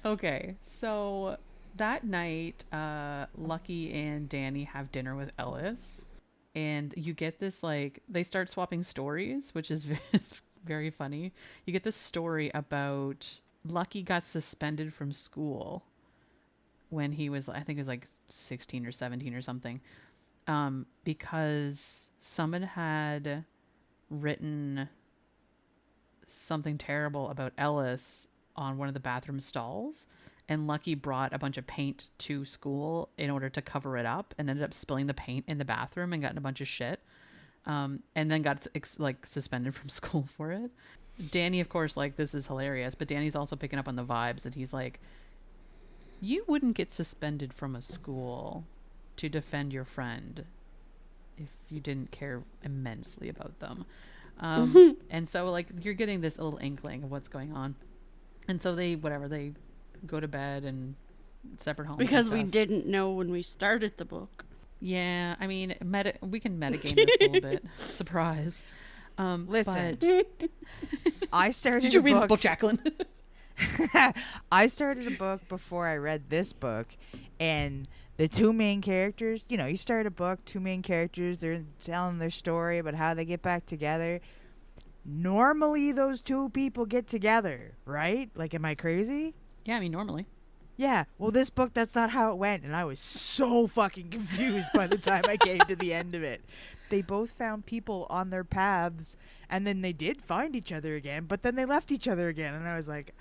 Okay, so that night, Lucky and Danny have dinner with Ellis, and you get this, like, they start swapping stories, which is very funny. You get this story about Lucky got suspended from school when he was, I think it was like 16 or 17 or something, because someone had written something terrible about Ellis on one of the bathroom stalls, and Lucky brought a bunch of paint to school in order to cover it up, and ended up spilling the paint in the bathroom and got in a bunch of shit, and then got like suspended from school for it. Danny, of course, like, this is hilarious, but Danny's also picking up on the vibes that he's like, you wouldn't get suspended from a school to defend your friend if you didn't care immensely about them. And so, like, you're getting this little inkling of what's going on. And so they go to bed and separate homes. Because we didn't know when we started the book. Yeah, I mean, we can metagame this a little bit. Surprise. Listen, but I started. did you read this book, Jacqueline? I started a book before I read this book, and the two main characters, you know, you start a book, two main characters, they're telling their story about how they get back together. Normally, those two people get together, right? Like, am I crazy? Yeah, I mean, normally. Yeah. Well, this book, that's not how it went, and I was so fucking confused by the time I came to the end of it. They both found people on their paths, and then they did find each other again, but then they left each other again, and I was like,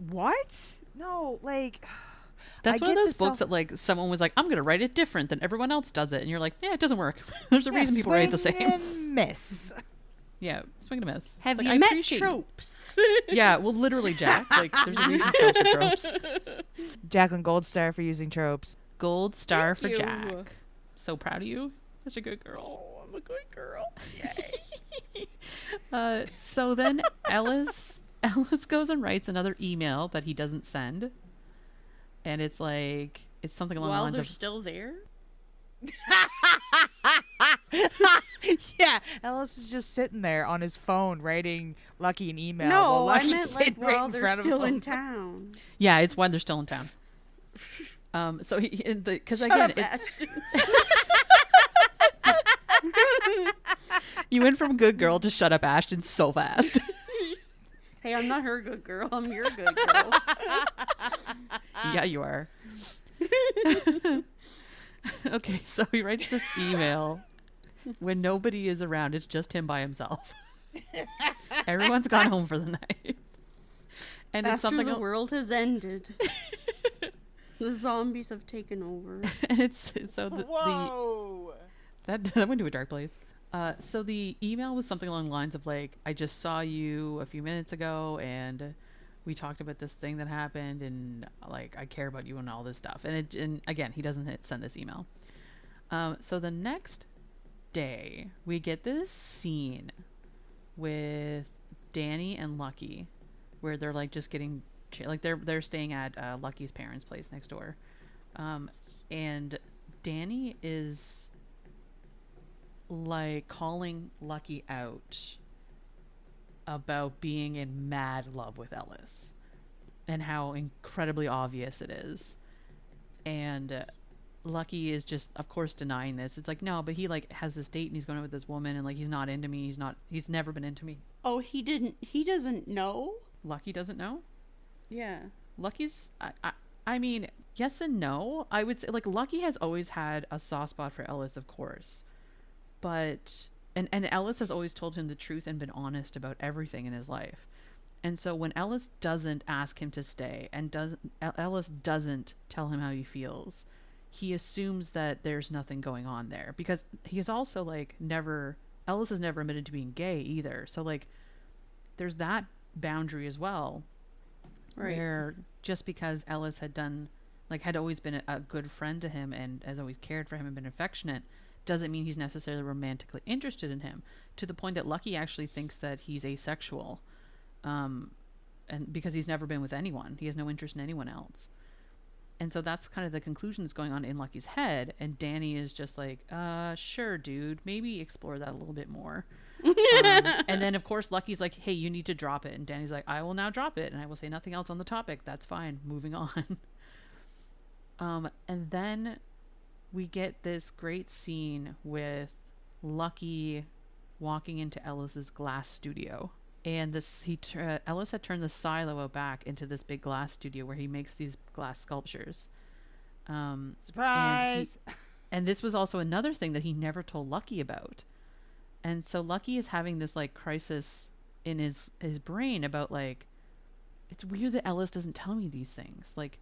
what? No, like... That's one of those books that, like, someone was like, I'm going to write it different than everyone else does it. And you're like, yeah, it doesn't work. There's a reason people write the same. And miss. Yeah, swing and a miss. Have like, you met tropes? Yeah, well, literally, Jack. Like, there's a reason tropes are tropes. Jacqueline, gold star for using tropes. Gold star Thank for you. Jack. So proud of you. Such a good girl. Oh, I'm a good girl. Yay. So then Ellis goes and writes another email that he doesn't send. And it's like, it's something along the While lines they're of... still there? Yeah, Ellis is just sitting there on his phone writing Lucky an email. No, while I Lucky's meant like sitting right while in they're front of still him. in town. Yeah, it's when they're still in town. So because Shut again, up, it's... Ashton. You went from good girl to shut up Ashton so fast. Hey, I'm not her good girl. I'm your good girl. Yeah, you are. Okay, so he writes this email when nobody is around. It's just him by himself. Everyone's gone home for the night. And it's After something the world has ended. The zombies have taken over. And it's so Whoa! that went to a dark place. So the email was something along the lines of like, I just saw you a few minutes ago and we talked about this thing that happened and like, I care about you and all this stuff. And again, he doesn't send this email. So the next day we get this scene with Danny and Lucky where they're like just getting like they're staying at Lucky's parents' place next door. And Danny is like calling Lucky out about being in mad love with Ellis and how incredibly obvious it is. And Lucky is just, of course, denying this. It's like, no, but he like has this date and he's going out with this woman and like he's not into me. He's never been into me. Oh, he doesn't know? Lucky doesn't know? Yeah. Lucky's, I mean, yes and no. I would say like Lucky has always had a soft spot for Ellis, of course. But and Ellis has always told him the truth and been honest about everything in his life. And so when Ellis doesn't ask him to stay and Ellis doesn't tell him how he feels, he assumes that there's nothing going on there because he is also like Ellis has never admitted to being gay either. So like there's that boundary as well. Right. Where just because Ellis had always been a good friend to him and has always cared for him and been affectionate doesn't mean he's necessarily romantically interested in him, to the point that Lucky actually thinks that he's asexual, and because he's never been with anyone, he has no interest in anyone else. And so that's kind of the conclusion that's going on in Lucky's head, and Danny is just like, sure, dude, maybe explore that a little bit more. And then of course Lucky's like, hey, you need to drop it, and Danny's like, I will now drop it and I will say nothing else on the topic. That's fine, moving on. And then we get this great scene with Lucky walking into Ellis's glass studio, And Ellis had turned the silo out back into this big glass studio where he makes these glass sculptures. Surprise! And this was also another thing that he never told Lucky about. And so Lucky is having this like crisis in his brain about like, it's weird that Ellis doesn't tell me these things. Like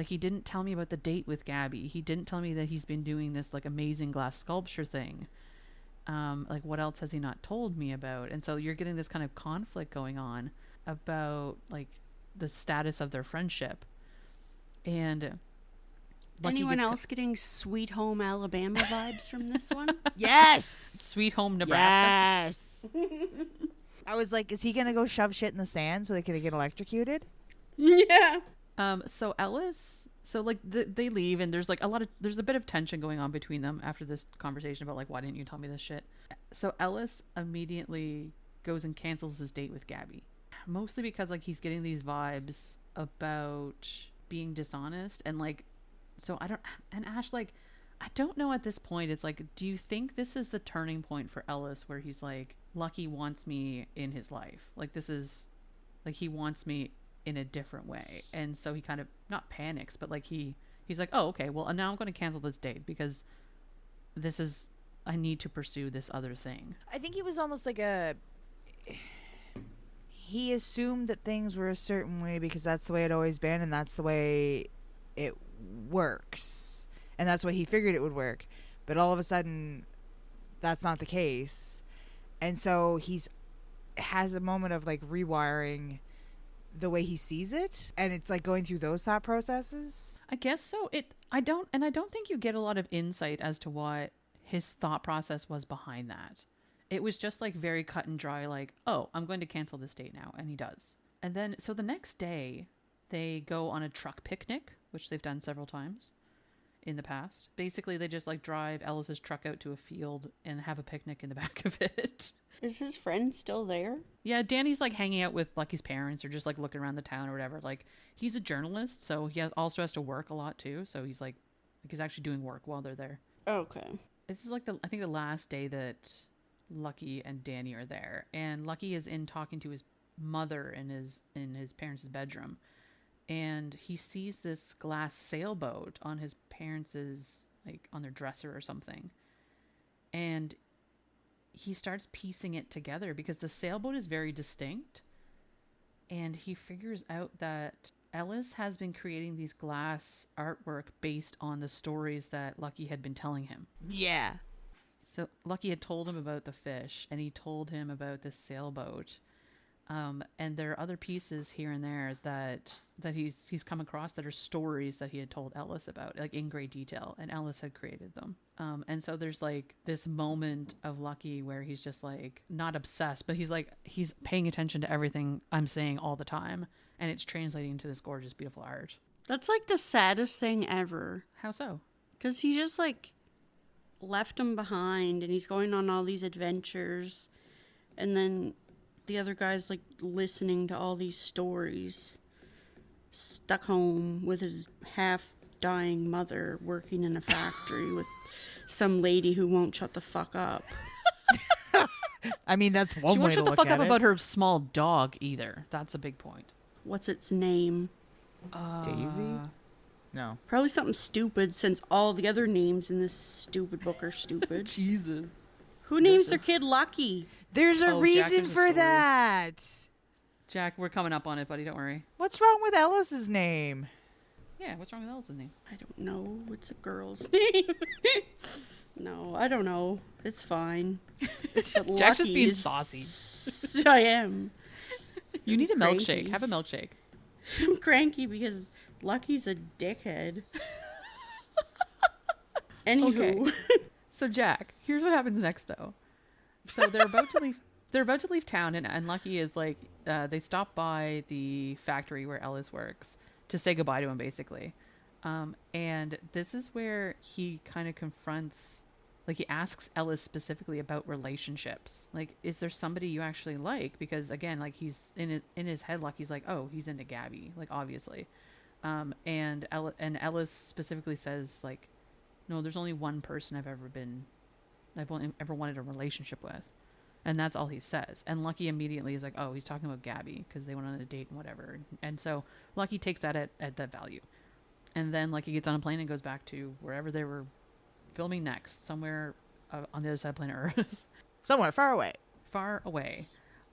he didn't tell me about the date with Gabby. He didn't tell me that he's been doing this like amazing glass sculpture thing. Like what else has he not told me about? And so you're getting this kind of conflict going on about like the status of their friendship. And anyone else getting Sweet Home Alabama vibes from this one? Yes! Sweet Home Nebraska. Yes! I was like, is he going to go shove shit in the sand so they can get electrocuted? Yeah. So Ellis, they leave, and there's a bit of tension going on between them after this conversation about like, why didn't you tell me this shit? So Ellis immediately goes and cancels his date with Gabby, mostly because like he's getting these vibes about being dishonest, and like, so Ash, like, I don't know at this point. It's like, do you think this is the turning point for Ellis where he's like, Lucky wants me in his life? Like, this is, like, he wants me in a different way. And so he kind of, not panics, but like he's like, oh, okay, well, now I'm going to cancel this date because I need to pursue this other thing. I think he was almost like he assumed that things were a certain way because that's the way it always been and that's the way it works. And that's why he figured it would work. But all of a sudden, that's not the case. And so has a moment of like rewiring the way he sees it. And it's like going through those thought processes. I guess so. I don't think you get a lot of insight as to what his thought process was behind that. It was just like very cut and dry, like, oh, I'm going to cancel this date now. And he does. And then, so the next day, they go on a truck picnic, which they've done several times in the past. Basically, they just like drive Ellis's truck out to a field and have a picnic in the back of it. Is his friend still there? Yeah, Danny's like hanging out with Lucky's parents or just like looking around the town or whatever. Like, he's a journalist, so he also has to work a lot too. So he's like he's actually doing work while they're there. Okay. This is like I think the last day that Lucky and Danny are there, and Lucky is in talking to his mother in his parents' bedroom. And he sees this glass sailboat on his parents' like on their dresser or something. And he starts piecing it together because the sailboat is very distinct. And he figures out that Ellis has been creating these glass artwork based on the stories that Lucky had been telling him. Yeah. So Lucky had told him about the fish, and he told him about this sailboat. And there are other pieces here and there that he's come across that are stories that he had told Ellis about, like in great detail, and Ellis had created them. And so there's like this moment of Lucky where he's just like not obsessed, but he's paying attention to everything I'm saying all the time, and it's translating into this gorgeous, beautiful art. That's like the saddest thing ever. How so? Because he just like left him behind, and he's going on all these adventures, and then the other guy's like listening to all these stories, stuck home with his half-dying mother working in a factory with some lady who won't shut the fuck up. I mean, that's one She way won't to shut the look fuck at up it. about her small dog either. That's a big point. What's its name? Daisy? No. Probably something stupid, since all the other names in this stupid book are stupid. Jesus. Who names their kid Lucky? There's a Oh, Jack, reason there's a for story. that. Jack, we're coming up on it, buddy. Don't worry. What's wrong with Ellis's name? Yeah, what's wrong with Ellis's name? I don't know. It's a girl's name. No, I don't know. It's fine. But Jack's just Lucky being is- saucy. I am. You need a Cranky. milkshake. Have a milkshake. I'm cranky because Lucky's a dickhead. Anywho. Okay. So Jack, here's what happens next, though. So they're about to leave. They're about to leave town, and Lucky is like, they stop by the factory where Ellis works to say goodbye to him, basically. And this is where he kind of confronts, like, he asks Ellis specifically about relationships. Like, is there somebody you actually like? Because again, like, he's in his head, Lucky's like, oh, he's into Gabby, like, obviously. And Ellis specifically says, like, no, there's only one person I've only ever wanted a relationship with. And that's all he says. And Lucky immediately is like, oh, he's talking about Gabby because they went on a date and whatever. And so Lucky takes that at that value. And then Lucky gets on a plane and goes back to wherever they were filming next, somewhere on the other side of planet Earth. Somewhere far away. Far away.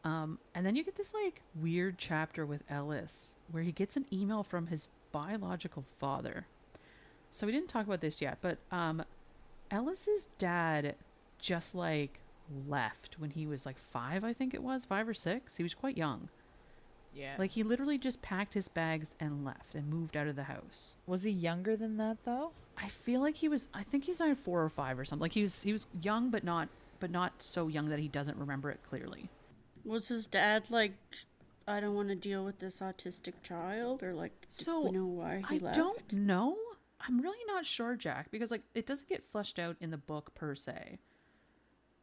And then you get this like weird chapter with Ellis where he gets an email from his biological father. So we didn't talk about this yet, but Ellis's dad just like left when he was like 5, I think it was 5 or 6. He was quite young. Yeah. Like he literally just packed his bags and left and moved out of the house. Was he younger than that though? I feel like he was. I think he's like 4 or 5 or something. Like he was young, but not so young that he doesn't remember it clearly. Was his dad like, I don't want to deal with this autistic child, or like, So do we know why he left? I don't know. I'm really not sure, Jack, because like it doesn't get fleshed out in the book per se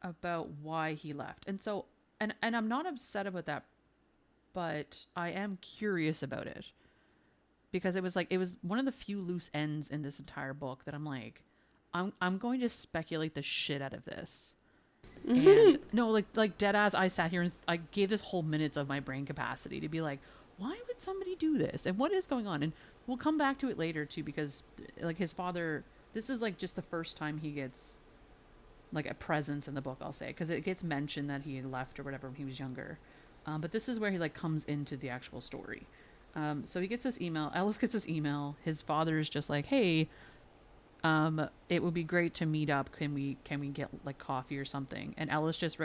about why he left. And so and I'm not upset about that, but I am curious about it. Because it was one of the few loose ends in this entire book that I'm like, I'm going to speculate the shit out of this. And no, like dead ass, I sat here and I gave this whole minutes of my brain capacity to be like, why would somebody do this? And what is going on? And we'll come back to it later too, because like his father, this is like just the first time he gets like a presence in the book, I'll say, because it gets mentioned that he had left or whatever when he was younger. But this is where he like comes into the actual story. So he gets this email. Ellis gets this email. His father is just like, hey, it would be great to meet up. Can we get like coffee or something? And Ellis just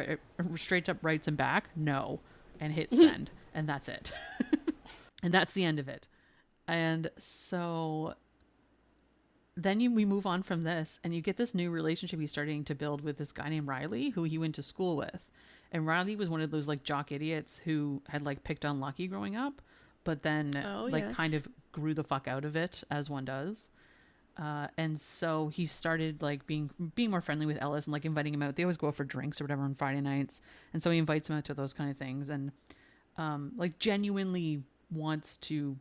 straight up writes him back, no, and hits send. And that's it. And that's the end of it. And so then we move on from this, and you get this new relationship he's starting to build with this guy named Riley, who he went to school with. And Riley was one of those like jock idiots who had like picked on Lucky growing up, but then kind of grew the fuck out of it, as one does. And so he started like being more friendly with Ellis and like inviting him out. They always go out for drinks or whatever on Friday nights. And so he invites him out to those kind of things, and like genuinely wants to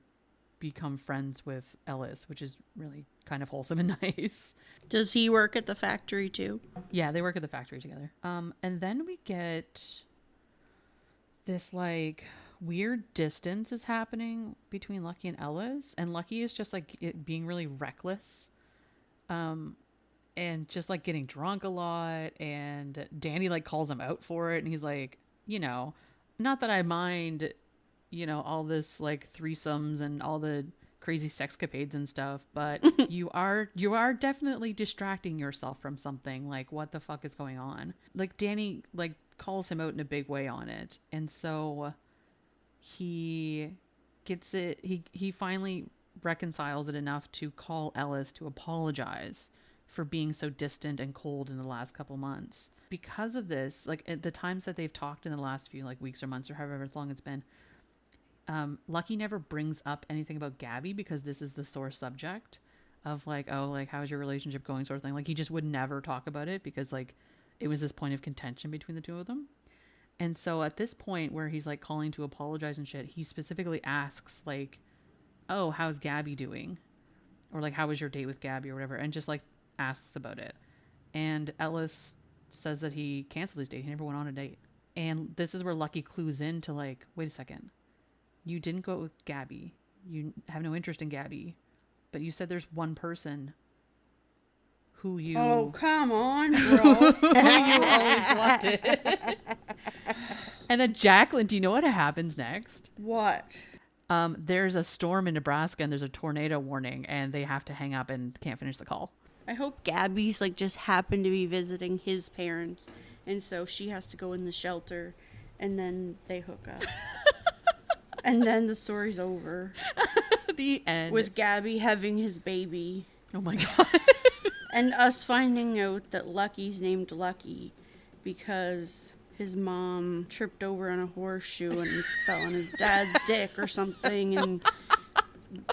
become friends with Ellis, which is really kind of wholesome and nice. Does he work at the factory too? Yeah, they work at the factory together. And then we get this like weird distance is happening between Lucky and Ellis, and Lucky is just like being really reckless, and just like getting drunk a lot, and Danny like calls him out for it, and he's like, not that I mind, all this like threesomes and all the crazy sexcapades and stuff, but you are definitely distracting yourself from something. Like, what the fuck is going on? Like Danny like calls him out in a big way on it, and so he gets it. He finally reconciles it enough to call Ellis to apologize for being so distant and cold in the last couple months. Because of this, like at the times that they've talked in the last few like weeks or months or however long it's been, Lucky never brings up anything about Gabby, because this is the sore subject of like, oh, like how's your relationship going, sort of thing. Like he just would never talk about it because like it was this point of contention between the two of them. And so at this point where he's like calling to apologize and shit, he specifically asks like, oh, how's Gabby doing? Or like, how was your date with Gabby or whatever? And just like asks about it. And Ellis says that he canceled his date. He never went on a date. And this is where Lucky clues in to like, wait a second. You didn't go with Gabby. You have no interest in Gabby. But you said there's one person who you... Oh, come on, bro. who you always wanted. And then Jacqueline, do you know what happens next? What? There's a storm in Nebraska and there's a tornado warning, and they have to hang up and can't finish the call. I hope Gabby's like just happened to be visiting his parents, and so she has to go in the shelter, and then they hook up. And then the story's over. The end. With Gabby having his baby. Oh my God. And us finding out that Lucky's named Lucky because his mom tripped over on a horseshoe and fell on his dad's dick or something and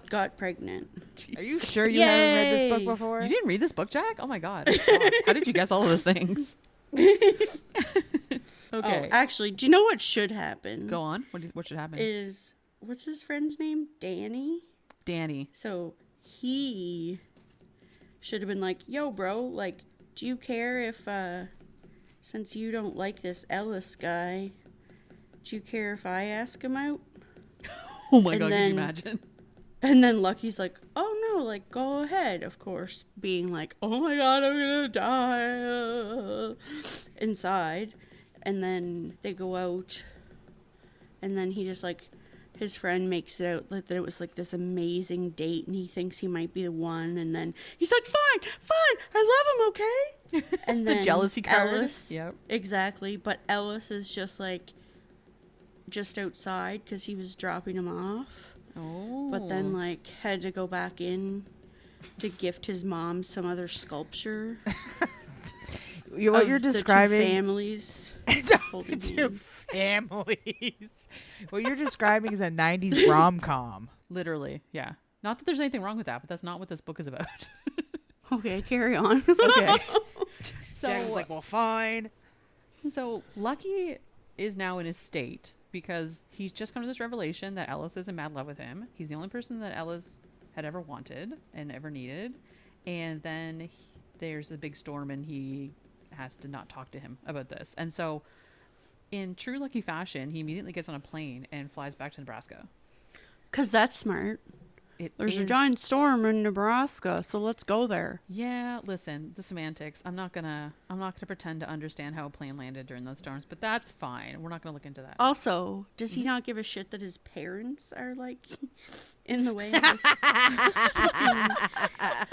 got pregnant. Jeez. Are you sure you haven't read this book before? You didn't read this book, Jack? Oh my God. I'm shocked. How did you guess all of those things? Okay. Oh, actually, do you know what should happen? Go on. What should happen? Is, what's his friend's name? Danny. So he should have been like, yo, bro, like, do you care if since you don't like this Ellis guy, do you care if I ask him out? Oh my And god, could then- you imagine? And then Lucky's like, oh no, like, go ahead, of course, being like, oh my god, I'm gonna die inside. And then they go out, and then he just, like, his friend makes it out that it was, like, this amazing date, and he thinks he might be the one, and then he's like, fine, I love him, okay? And The then jealousy card. Ellis, Yep. exactly, but Ellis is just, like, just outside because he was dropping him off. Oh. But then, like, had to go back in to gift his mom some other sculpture. What of you're the two describing. families holding Two hands. families. What you're describing is a 90s rom-com. Literally, yeah. Not that there's anything wrong with that, but that's not what this book is about. Okay, carry on. Okay. So, Jack was like, well, fine. so Lucky is now in his state because he's just come to this revelation that Ellis is in mad love with him. He's the only person that Ellis had ever wanted and ever needed. And then there's a big storm and he has to not talk to him about this. And so in true Lucky fashion, he immediately gets on a plane and flies back to Nebraska. Because that's smart. There's a giant storm in Nebraska, so let's go there. Yeah, listen, the semantics. I'm not gonna pretend to understand how a plane landed during those storms, but that's fine. We're not gonna look into that. Also, does he not give a shit that his parents are, like, in the way of this?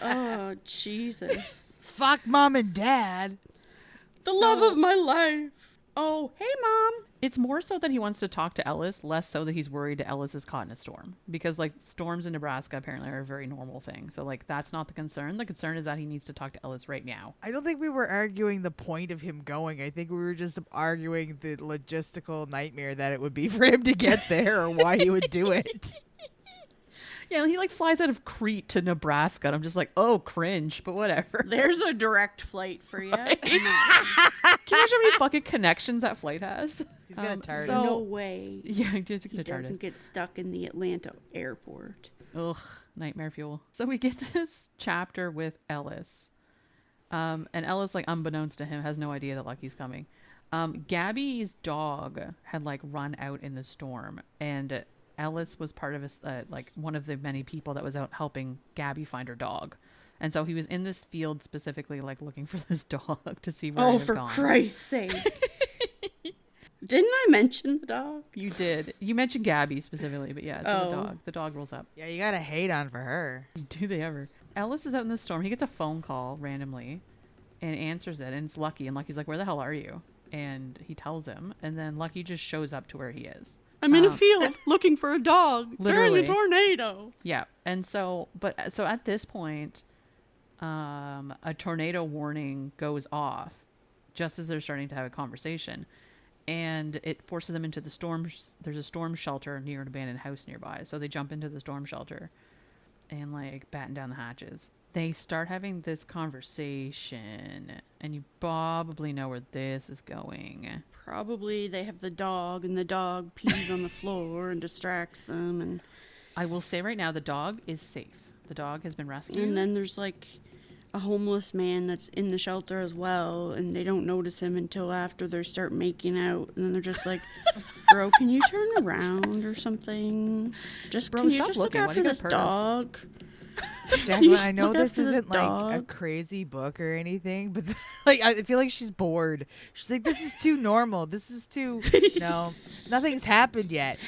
Oh, Jesus. Fuck mom and dad. The love of my life. Oh, hey, Mom. It's more so that he wants to talk to Ellis, less so that he's worried that Ellis is caught in a storm. Because, like, storms in Nebraska apparently are a very normal thing. So, like, that's not the concern. The concern is that he needs to talk to Ellis right now. I don't think we were arguing the point of him going. I think we were just arguing the logistical nightmare that it would be for him to get there or why he would do it. Yeah, he, like, flies out of Crete to Nebraska. And I'm just like, oh, cringe, but whatever. There's a direct flight for you. Right? Can you imagine how many fucking connections that flight has? He's got a TARDIS. so- No way. Yeah, I did He get a doesn't TARDIS. get stuck in the Atlanta airport. Ugh, nightmare fuel. So we get this chapter with Ellis. And Ellis, like, unbeknownst to him, has no idea that Lucky's coming. Gabby's dog had, like, run out in the storm. And Ellis was part of like, one of the many people that was out helping Gabby find her dog. And so he was in this field specifically, like, looking for this dog to see where it Oh, had for gone. Christ's sake. Didn't I mention the dog? You did. You mentioned Gabby specifically, but yeah, so Oh. the dog. The dog rolls up. Yeah, you gotta hate on for her. Do they ever? Ellis is out in the storm. He gets a phone call randomly and answers it, and it's Lucky. And Lucky's like, where the hell are you? And he tells him, and then Lucky just shows up to where he is. I'm in a field looking for a dog Literally. during a tornado. Yeah. And so at this point, a tornado warning goes off just as they're starting to have a conversation. And it forces them into the storm. There's a storm shelter near an abandoned house nearby. So they jump into the storm shelter and, like, batten down the hatches. They start having this conversation, and you probably know where this is going. Probably they have the dog, and the dog pees on the floor and distracts them. And I will say right now, the dog is safe. The dog has been rescued. and then there's, like, a homeless man that's in the shelter as well, and they don't notice him until after they start making out. And then they're just like, bro, can you turn around or something? Just, Bro, can you stop just look looking. Why do after you this got perv? dog? Jacqueline, just I know look this after this isn't like a dog. crazy book or anything, but like I feel like she's bored. She's like, this is too normal. This is too no, nothing's happened yet.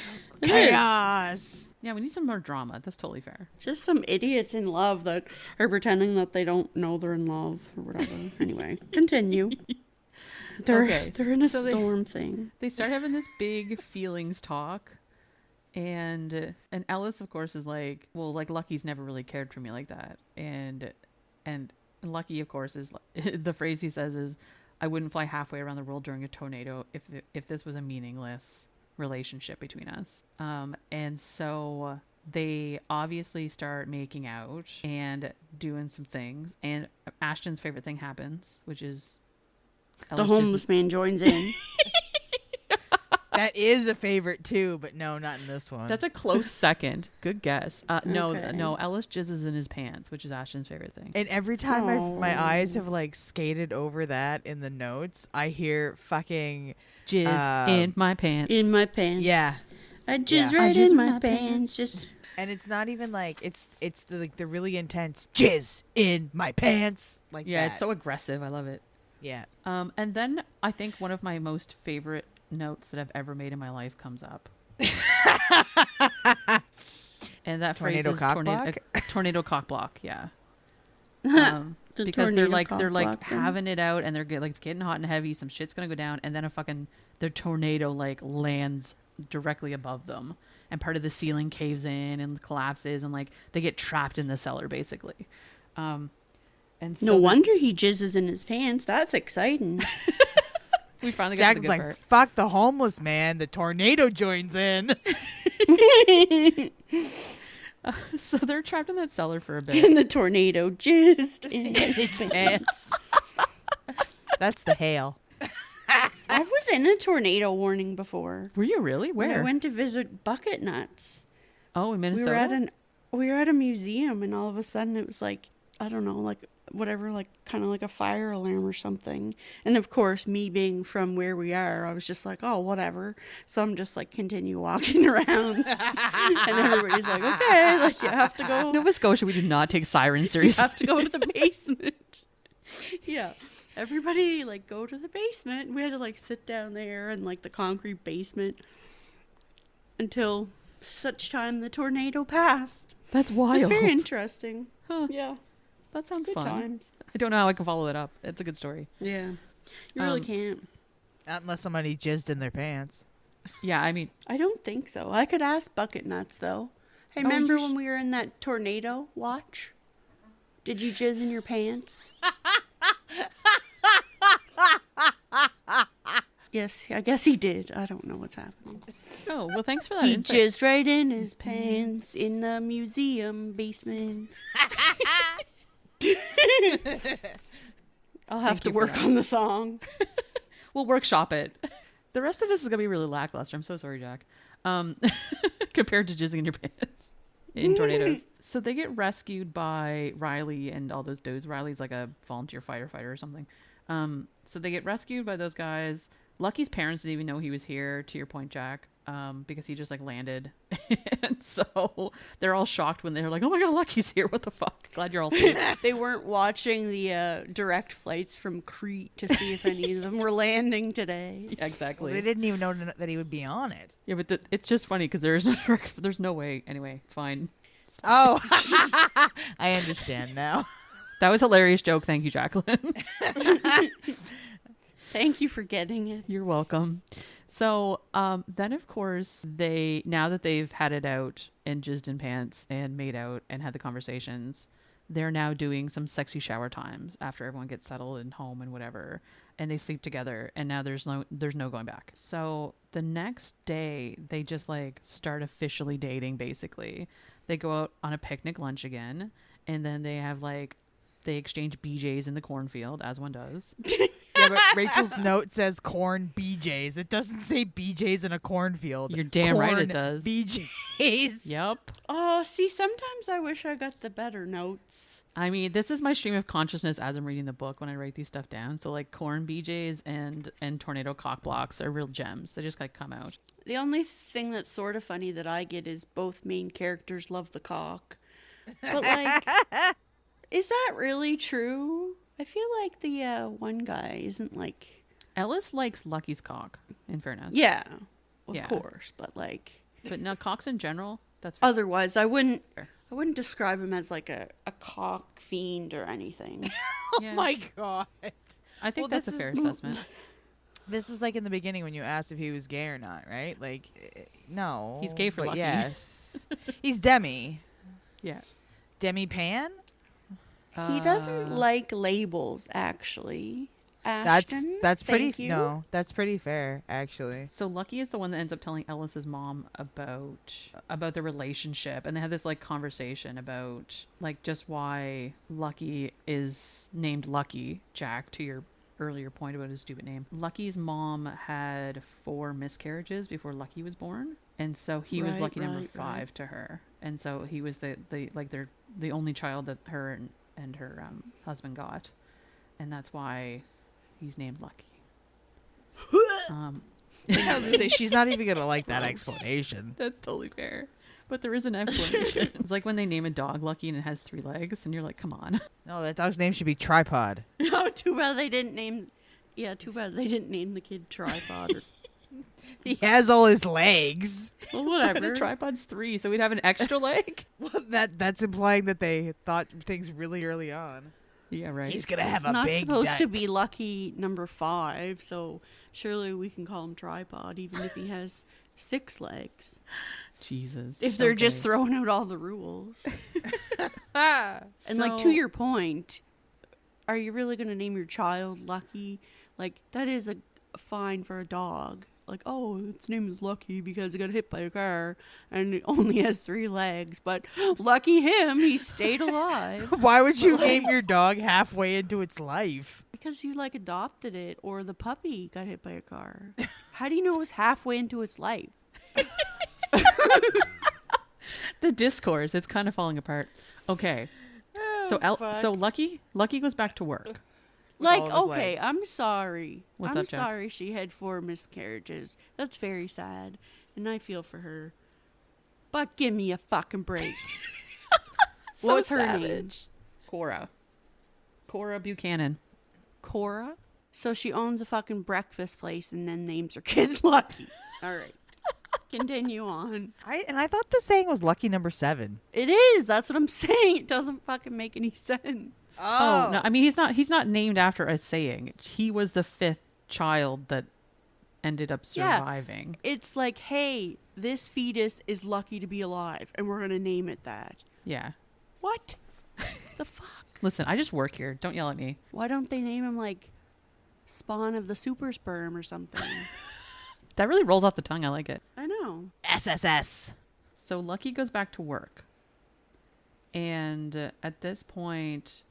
It is. Chaos. Yeah, we need some more drama. That's totally fair. Just some idiots in love that are pretending that they don't know they're in love or whatever. Anyway, continue. They're in a so storm thing. They start having this big feelings talk. And Ellis, of course, is like, well, like, Lucky's never really cared for me like that. And Lucky, of course, is the phrase he says is, I wouldn't fly halfway around the world during a tornado if this was a meaningless relationship between us. And so they obviously start making out and doing some things. And Ashton's favorite thing happens, which is The Ellis homeless man joins in. That is a favorite too, but no, not in this one. That's a close second. Good guess. No, Okay. no. Ellis jizzes in his pants, which is Ashton's favorite thing. And every time my Oh. eyes have like skated over that in the notes, I hear fucking Jizz in my pants. In my pants. Yeah. I jizz Yeah. right I jizz in in my my pants. pants. Just and it's not even like it's the like the really intense jizz in my pants like Yeah, that. it's so aggressive. I love it. yeah. And then I think one of my most favorite notes that I've ever made in my life comes up. And that phrase Tornado is cock tornado, block? tornado cock block. Yeah. the Because they're tornado like cock block them. having it out, and like it's getting hot and heavy. Some shit's gonna go down, and then the tornado like lands directly above them, and part of the ceiling caves in and collapses, and like they get trapped in the cellar basically. And so No wonder he jizzes in his pants. That's exciting. we finally got to the Jack's good like, part. fuck the homeless man. The tornado joins in. So they're trapped in that cellar for a bit. And the tornado jizzed in his pants. That's the hail. I was in a tornado warning before. Were you really? When I Where? went to visit Bucket Nuts. Oh, in Minnesota. We were at a museum, and all of a sudden it was like, I don't know, like whatever, like kind of like a fire alarm or something. And of course, me being from where we are, I was just like, oh, whatever. So I'm just like continue walking around, and everybody's like, okay, like you have to go. Nova Scotia, we do not take sirens You seriously. have to go to the basement. Yeah. Everybody like go to the basement. We had to like sit down there in like the concrete basement until such time the tornado passed. That's It wild. was very interesting. Huh. Yeah. That sounds Good fun. times. I don't know how I can follow it up. It's a good story. Yeah. You really Um, can't. Not unless somebody jizzed in their pants. Yeah, I mean, I don't think so. I could ask Bucket Nuts though. Hey, Oh, remember you when we were in that tornado watch? Did you jizz in your pants? Yes, I guess he did. I don't know what's happening. oh, well, thanks for that He insight. jizzed right in his pants in the museum basement. I'll have Thank to you for work that. on the song. We'll workshop it. The rest of this is going to be really lackluster. I'm so sorry, Jack. Compared to jizzing in your pants in tornadoes. So they get rescued by Riley and all those dudes. Riley's like a volunteer firefighter or something. So they get rescued by those guys. Lucky's parents didn't even know he was here, to your point, Jack, because he just like landed. And so they're all shocked when they're like, oh my God, Lucky's here. What the fuck? Glad you're all safe. They weren't watching the direct flights from Crete to see if any of them were landing today. Yeah, exactly. Well, they didn't even know that he would be on it. Yeah, but it's just funny because there's no way. Anyway, it's fine. Oh, I understand now. That was a hilarious joke. Thank you, Jacqueline. Thank you for getting it. You're welcome. So then, of course, now that they've had it out and jizzed in pants and made out and had the conversations, they're now doing some sexy shower times after everyone gets settled and home and whatever, and they sleep together. And now there's no going back. So the next day, they just like start officially dating. Basically, they go out on a picnic lunch again, and then they exchange BJs in the cornfield, as one does. Yeah, but Rachel's note says corn BJs. It doesn't say BJs in a cornfield. You're damn right it Corn does. BJs. Yep. Oh, see, sometimes I wish I got the better notes. I mean, this is my stream of consciousness as I'm reading the book when I write these stuff down. So like corn BJs and tornado cock blocks are real gems. They just like come out. The only thing that's sort of funny that I get is both main characters love the cock. But like, is that really true? I feel like the one guy isn't like... Ellis likes Lucky's cock, in fairness. Yeah, of Yeah. course, but like... But no, cocks in general, that's fair. Otherwise, I wouldn't Fair. describe him as like a cock fiend or anything. Yeah. Oh my god. I think Well, that's a this fair is- assessment. This is like in the beginning when you asked if he was gay or not, right? Like, no. He's gay for but Lucky. yes. He's Demi. Yeah. Demi Pan? He doesn't like labels, actually. That's Ashton, that's pretty thank you. no, that's pretty fair actually. So Lucky is the one that ends up telling Ellis's mom about the relationship, and they have this like conversation about like just why Lucky is named Lucky, Jack, to your earlier point about his stupid name. Lucky's mom had 4 miscarriages before Lucky was born, and so he was lucky number 5 to her. And so he was the only child that her and her husband got, and that's why he's named Lucky. I was gonna say, she's not even gonna like that explanation. That's totally fair. But there is an explanation. It's like when they name a dog Lucky and it has 3 legs, and you're like, come on. No, that dog's name should be Tripod. No, too bad they didn't name. Yeah, too bad they didn't name the kid Tripod. He has all his legs. Well, And whatever. a tripod's 3, so we'd have an extra leg. Well, that's implying that they thought things really early on. Yeah, right. He's gonna have It's a not big supposed to dick. be Lucky number 5, so surely we can call him Tripod, even if he has 6 legs. Jesus. If they're just Okay. throwing out all the rules. Ah. And like to So- your point, are you really going to name your child Lucky? Like that is a fine for a dog. Like, oh, its name is Lucky because it got hit by a car and it only has 3 legs. But lucky him, he stayed alive. Why would you name your dog halfway into its life? Because you like adopted it or the puppy got hit by a car. How do you know it was halfway into its life? The discourse, it's kind of falling apart. Okay. So so Lucky goes back to work. With Like, all of his okay, legs. I'm sorry. What's I'm up, Jeff? sorry she had 4 miscarriages. That's very sad. And I feel for her. But give me a fucking break. What was her name? Cora Buchanan. Cora? So she owns a fucking breakfast place and then names her kid Lucky. All right. Continue on. I thought the saying was lucky number 7. It is. That's what I'm saying. It doesn't fucking make any sense. Oh no, I mean he's not named after a saying. He was the 5th child that ended up Yeah. surviving. It's like, hey, this fetus is lucky to be alive, and we're gonna name it that. Yeah. What? The fuck? Listen, I just work here. Don't yell at me. Why don't they name him like Spawn of the Super Sperm or something? That really rolls off the tongue. I like it. I know. SSS. So Lucky goes back to work. And at this point,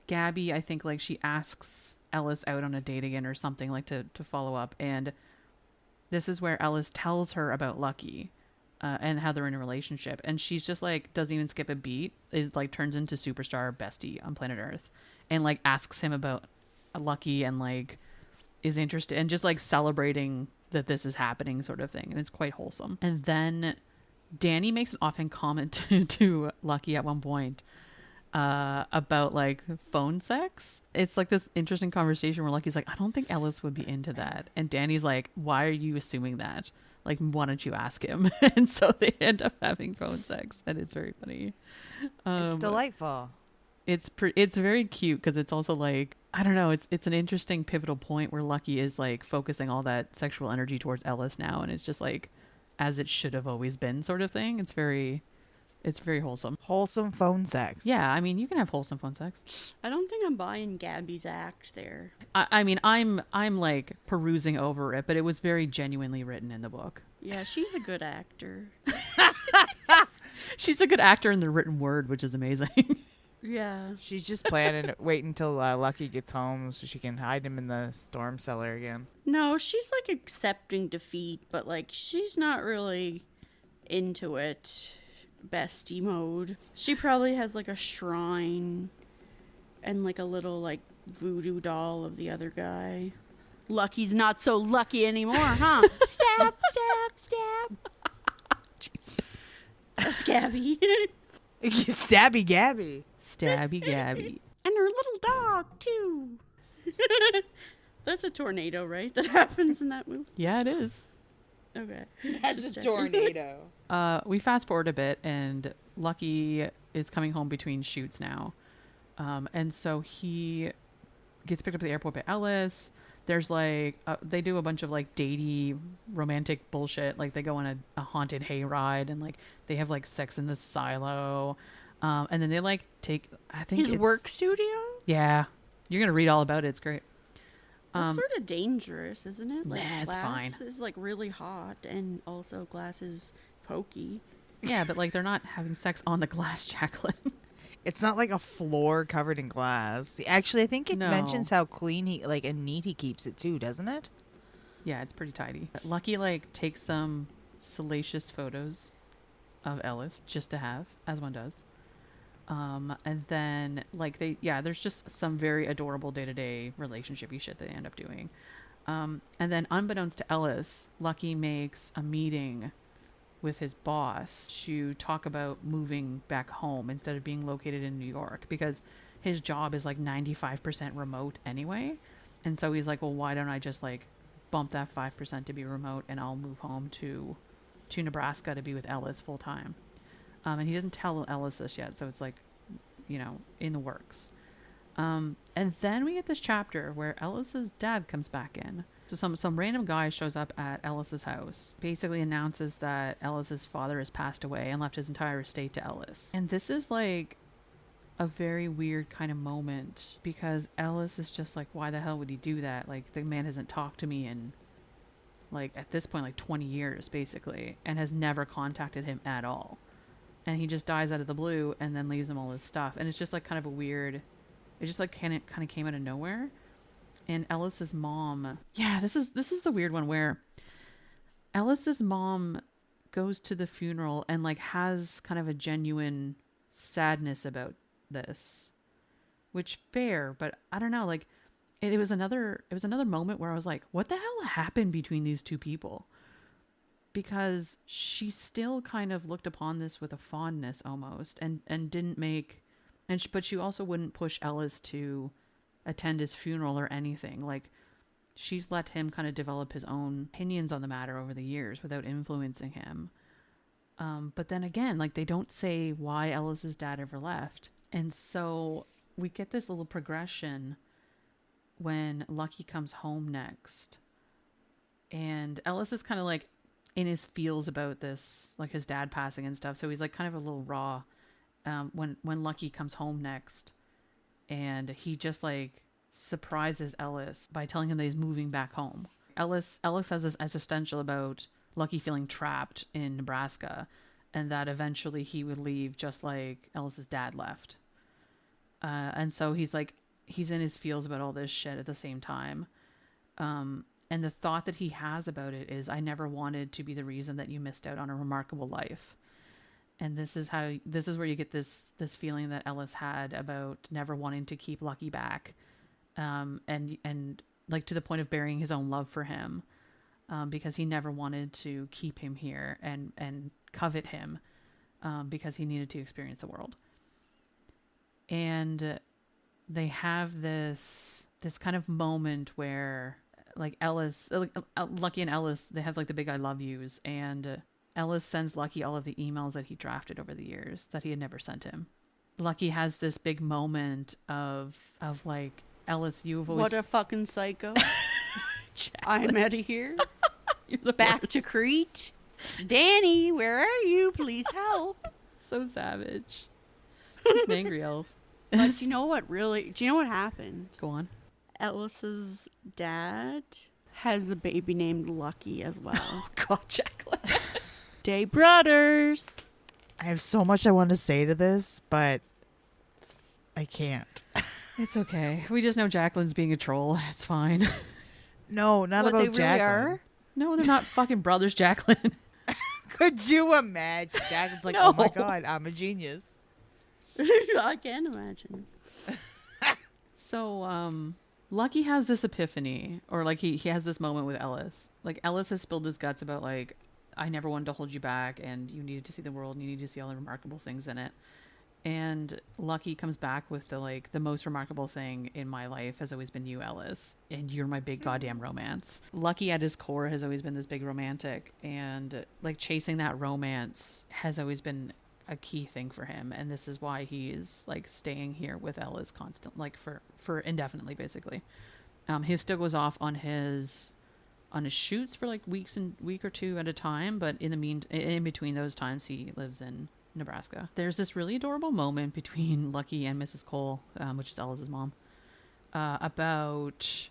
Gabby, I think like she asks Ellis out on a date again or something like to follow up. And this is where Ellis tells her about Lucky and how they're in a relationship. And she's just like, doesn't even skip a beat, is like turns into superstar bestie on planet Earth and like asks him about Lucky and like is interested and just like celebrating that this is happening sort of thing. And it's quite wholesome. And then Danny makes an offhand comment to Lucky at one point about like phone sex. It's like this interesting conversation where Lucky's like, I don't think Ellis would be into that. And Danny's like, why are you assuming that? Like, why don't you ask him? And so they end up having phone sex. And it's very funny. It's delightful. It's very cute because it's also like, I don't know, it's an interesting pivotal point where Lucky is like focusing all that sexual energy towards Ellis now, and it's just like as it should have always been sort of thing. It's very wholesome. Wholesome phone sex. Yeah, I mean you can have wholesome phone sex. I don't think I'm buying Gabby's act there. I mean I'm like perusing over it, but it was very genuinely written in the book. Yeah, she's a good actor. She's a good actor in the written word, which is amazing. Yeah. She's just planning to wait until Lucky gets home so she can hide him in the storm cellar again. No, she's like accepting defeat, but like she's not really into it. Bestie mode. She probably has like a shrine and like a little like voodoo doll of the other guy. Lucky's not so lucky anymore, huh? Stab, stab, stab. Jesus. That's Gabby. Stabby Gabby. Stabby Gabby. And her little dog, too. That's a tornado, right? That happens in that movie? Yeah, it is. Okay. That's Just a checking. tornado. We fast forward a bit, and Lucky is coming home between shoots now. And so he gets picked up at the airport by Ellis. There's like, they do a bunch of like datey romantic bullshit. Like they go on a haunted hayride and like they have like sex in the silo. And then they like take, I think His it's, work studio? Yeah. You're going to read all about it. It's great. That's sort of dangerous, isn't it? Like Nah, it's glass fine. is like really hot, and also glass is pokey. Yeah, but like they're not having sex on the glass, Jacqueline. It's not like a floor covered in glass. Actually, I think it No. mentions how clean he like and neat he keeps it too, doesn't it? Yeah, it's pretty tidy. Lucky like takes some salacious photos of Ellis just to have, as one does. And then like there's just some very adorable day-to-day relationshipy shit they end up doing. And then unbeknownst to Ellis, Lucky makes a meeting with his boss to talk about moving back home instead of being located in New York, because his job is like 95% remote anyway. And so he's like, well, why don't I just like bump that 5% to be remote, and I'll move home to Nebraska to be with Ellis full time. And he doesn't tell Ellis this yet, so it's like, in the works. And then we get this chapter where Ellis's dad comes back in. So some random guy shows up at Ellis's house, basically announces that Ellis's father has passed away and left his entire estate to Ellis. And this is like a very weird kind of moment, because Ellis is just like, why the hell would he do that? Like, the man hasn't talked to me in, like, at this point, like 20 years basically, and has never contacted him at all. And he just dies out of the blue and then leaves him all his stuff. And it's just like kind of a weird, it just like kind of came out of nowhere. And Ellis's mom, this is the weird one where Ellis's mom goes to the funeral and like has kind of a genuine sadness about this, which fair, but I don't know, like it was another moment where I was like, what the hell happened between these two people? Because she still kind of looked upon this with a fondness almost, and didn't make, but she also wouldn't push Ellis to attend his funeral or anything. Like, she's let him kind of develop his own opinions on the matter over the years without influencing him. But then again, like, they don't say why Ellis's dad ever left. And so we get this little progression when Lucky comes home next. And Ellis is kind of like in his feels about this, like his dad passing and stuff. So he's like kind of a little raw when Lucky comes home next. And he just like surprises Ellis by telling him that he's moving back home. Ellis has this existential about Lucky feeling trapped in Nebraska, and that eventually he would leave just like Ellis's dad left. And so he's in his feels about all this shit at the same time. And the thought that he has about it is, I never wanted to be the reason that you missed out on a remarkable life. And this is where you get this feeling that Ellis had about never wanting to keep Lucky back. And like to the point of burying his own love for him, because he never wanted to keep him here and covet him, because he needed to experience the world. And they have this kind of moment where like Lucky and Ellis, they have like the big I love yous, and Ellis sends Lucky all of the emails that he drafted over the years that he had never sent him. Lucky has this big moment of like, Ellis, you've always... What a fucking psycho. I'm out of here. You're the Back worst. to Crete. Danny, where are you? Please help. So savage. He's an angry elf. Like, do you know what happened? Go on. Ellis's dad has a baby named Lucky as well. Oh, God, Jacqueline. Day brothers. I have so much I want to say to this, but I can't. It's okay. We just know Jacqueline's being a troll. It's fine. No, not What, about they really Jacqueline. are? No, they're not fucking brothers, Jacqueline. Could you imagine? Jacqueline's like, No. oh my God, I'm a genius. I can imagine. So, Lucky has this epiphany, or like he has this moment with Ellis. Like, Ellis has spilled his guts about like, I never wanted to hold you back, and you needed to see the world, and you needed to see all the remarkable things in it. And Lucky comes back with the most remarkable thing in my life has always been you, Ellis, and you're my big goddamn romance. Lucky at his core has always been this big romantic, and like chasing that romance has always been a key thing for him. And this is why he's like staying here with Ellis constant, like for indefinitely, basically. He still goes off on his shoots for like week or two at a time, but in between those times he lives in Nebraska. There's this really adorable moment between Lucky and Mrs. Cole, which is Ellis's mom, about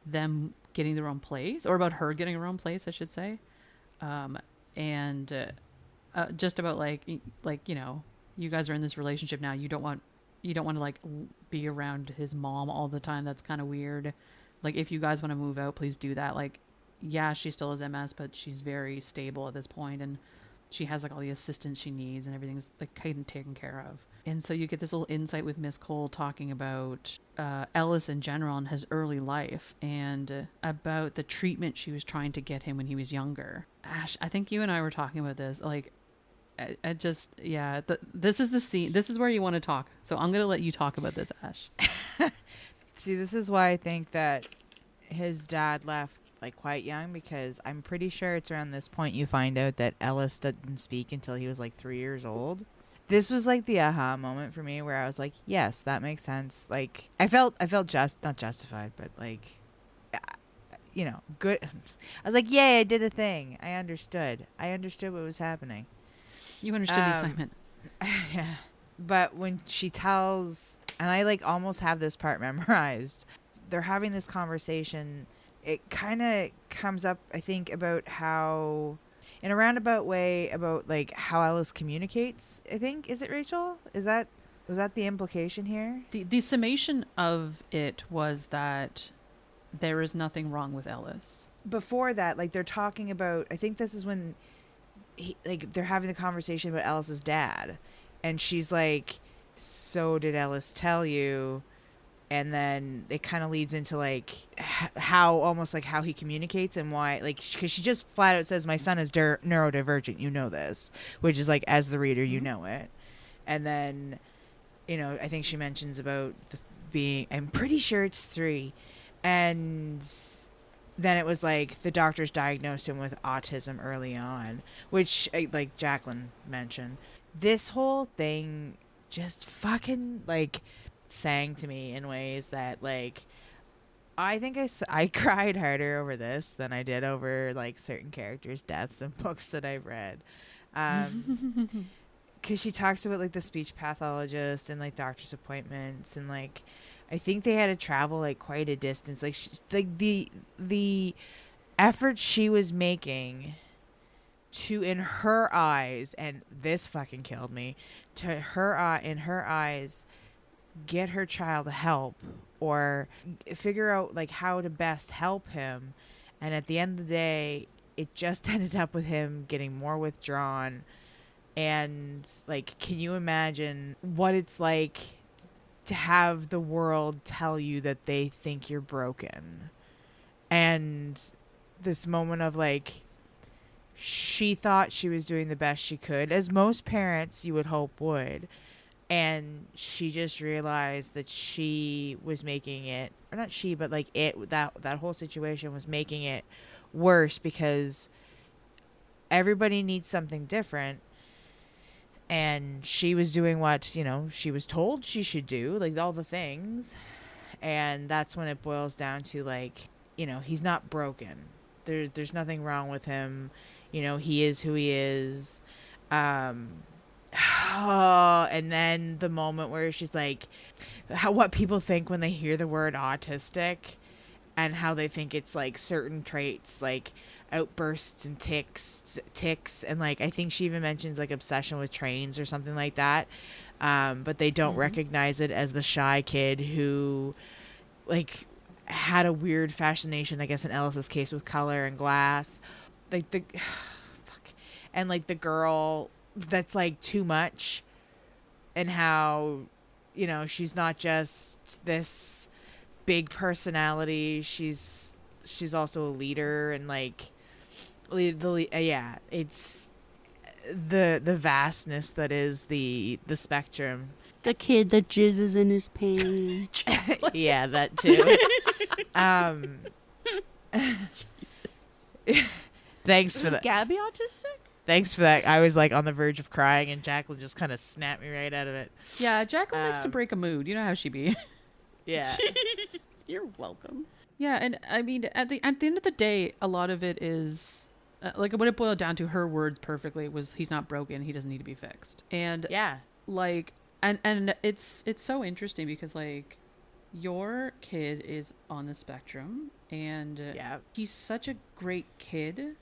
them getting their own place, or about her getting her own place, I should say, and just about like you guys are in this relationship now. You don't want to like be around his mom all the time. That's kind of weird. Like, if you guys want to move out, please do that. Like, yeah, she still has MS, but she's very stable at this point, and she has like all the assistance she needs, and everything's like kind of taken care of. And so you get this little insight with Miss Cole talking about Ellis in general and his early life, and about the treatment she was trying to get him when he was younger. Ash, I think you and I were talking about this. Like, I just, yeah, this is the scene. This is where you want to talk. So I'm going to let you talk about this, Ash. See, this is why I think that his dad left like quite young, because I'm pretty sure it's around this point you find out that Ellis didn't speak until he was like 3 years old. This was like the aha moment for me, where I was like, yes, that makes sense. Like, I felt just not justified, but like, you know, good. I was like, yay, I did a thing. I understood what was happening. You understood the assignment. Yeah. But when she tells, and I like almost have this part memorized, they're having this conversation. It kind of comes up, I think, about how, in a roundabout way, about like how Ellis communicates. I think, is it, Rachel? Was that the implication here? The summation of it was that there is nothing wrong with Ellis. Before that, like, they're talking about, I think this is when they're having the conversation about Ellis's dad, and she's like, so did Ellis tell you? And then it kind of leads into like how almost like how he communicates and why, like, because she just flat out says, my son is neurodivergent, you know this, which is like, as the reader, you know it. And then, you know, I think she mentions about being, I'm pretty sure it's 3, and then it was like the doctors diagnosed him with autism early on, which, like Jacqueline mentioned. This whole thing just fucking like sang to me in ways that, like, I think I cried harder over this than I did over like certain characters' deaths in books that I've read. Because she talks about like the speech pathologist and like doctor's appointments, and like I think they had to travel like quite a distance. Like, like the effort she was making to, in her eyes, and this fucking killed me, to in her eyes, get her child help or figure out like how to best help him. And at the end of the day, it just ended up with him getting more withdrawn. And like, can you imagine what it's like to have the world tell you that they think you're broken? And this moment of like, she thought she was doing the best she could, as most parents you would hope would, and she just realized that she was making it, or not she, but like that whole situation was making it worse, because everybody needs something different. And she was doing what, you know, she was told she should do, like all the things. And that's when it boils down to like, you know, he's not broken. There's nothing wrong with him. You know, he is who he is. And then the moment where she's like, what people think when they hear the word autistic, and how they think it's like certain traits, like outbursts and ticks, and like I think she even mentions like obsession with trains or something like that, but they don't recognize it as the shy kid who like had a weird fascination, I guess in Ellis's case, with color and glass, like the and like the girl that's like too much, and how, you know, she's not just this big personality, she's also a leader, and like yeah, it's the vastness that is the spectrum. The kid that jizzes in his pants. Yeah, that too. Thanks for that. Is Gabby autistic? Thanks for that. I was like on the verge of crying, and Jacqueline just kind of snapped me right out of it. Yeah, Jacqueline likes to break a mood. You know how she be. Yeah. You're welcome. Yeah, and I mean, at the end of the day, a lot of it is like what it boiled down to. Her words perfectly was, "He's not broken. He doesn't need to be fixed." And yeah, like, and it's so interesting because like your kid is on the spectrum, and yeah, he's such a great kid.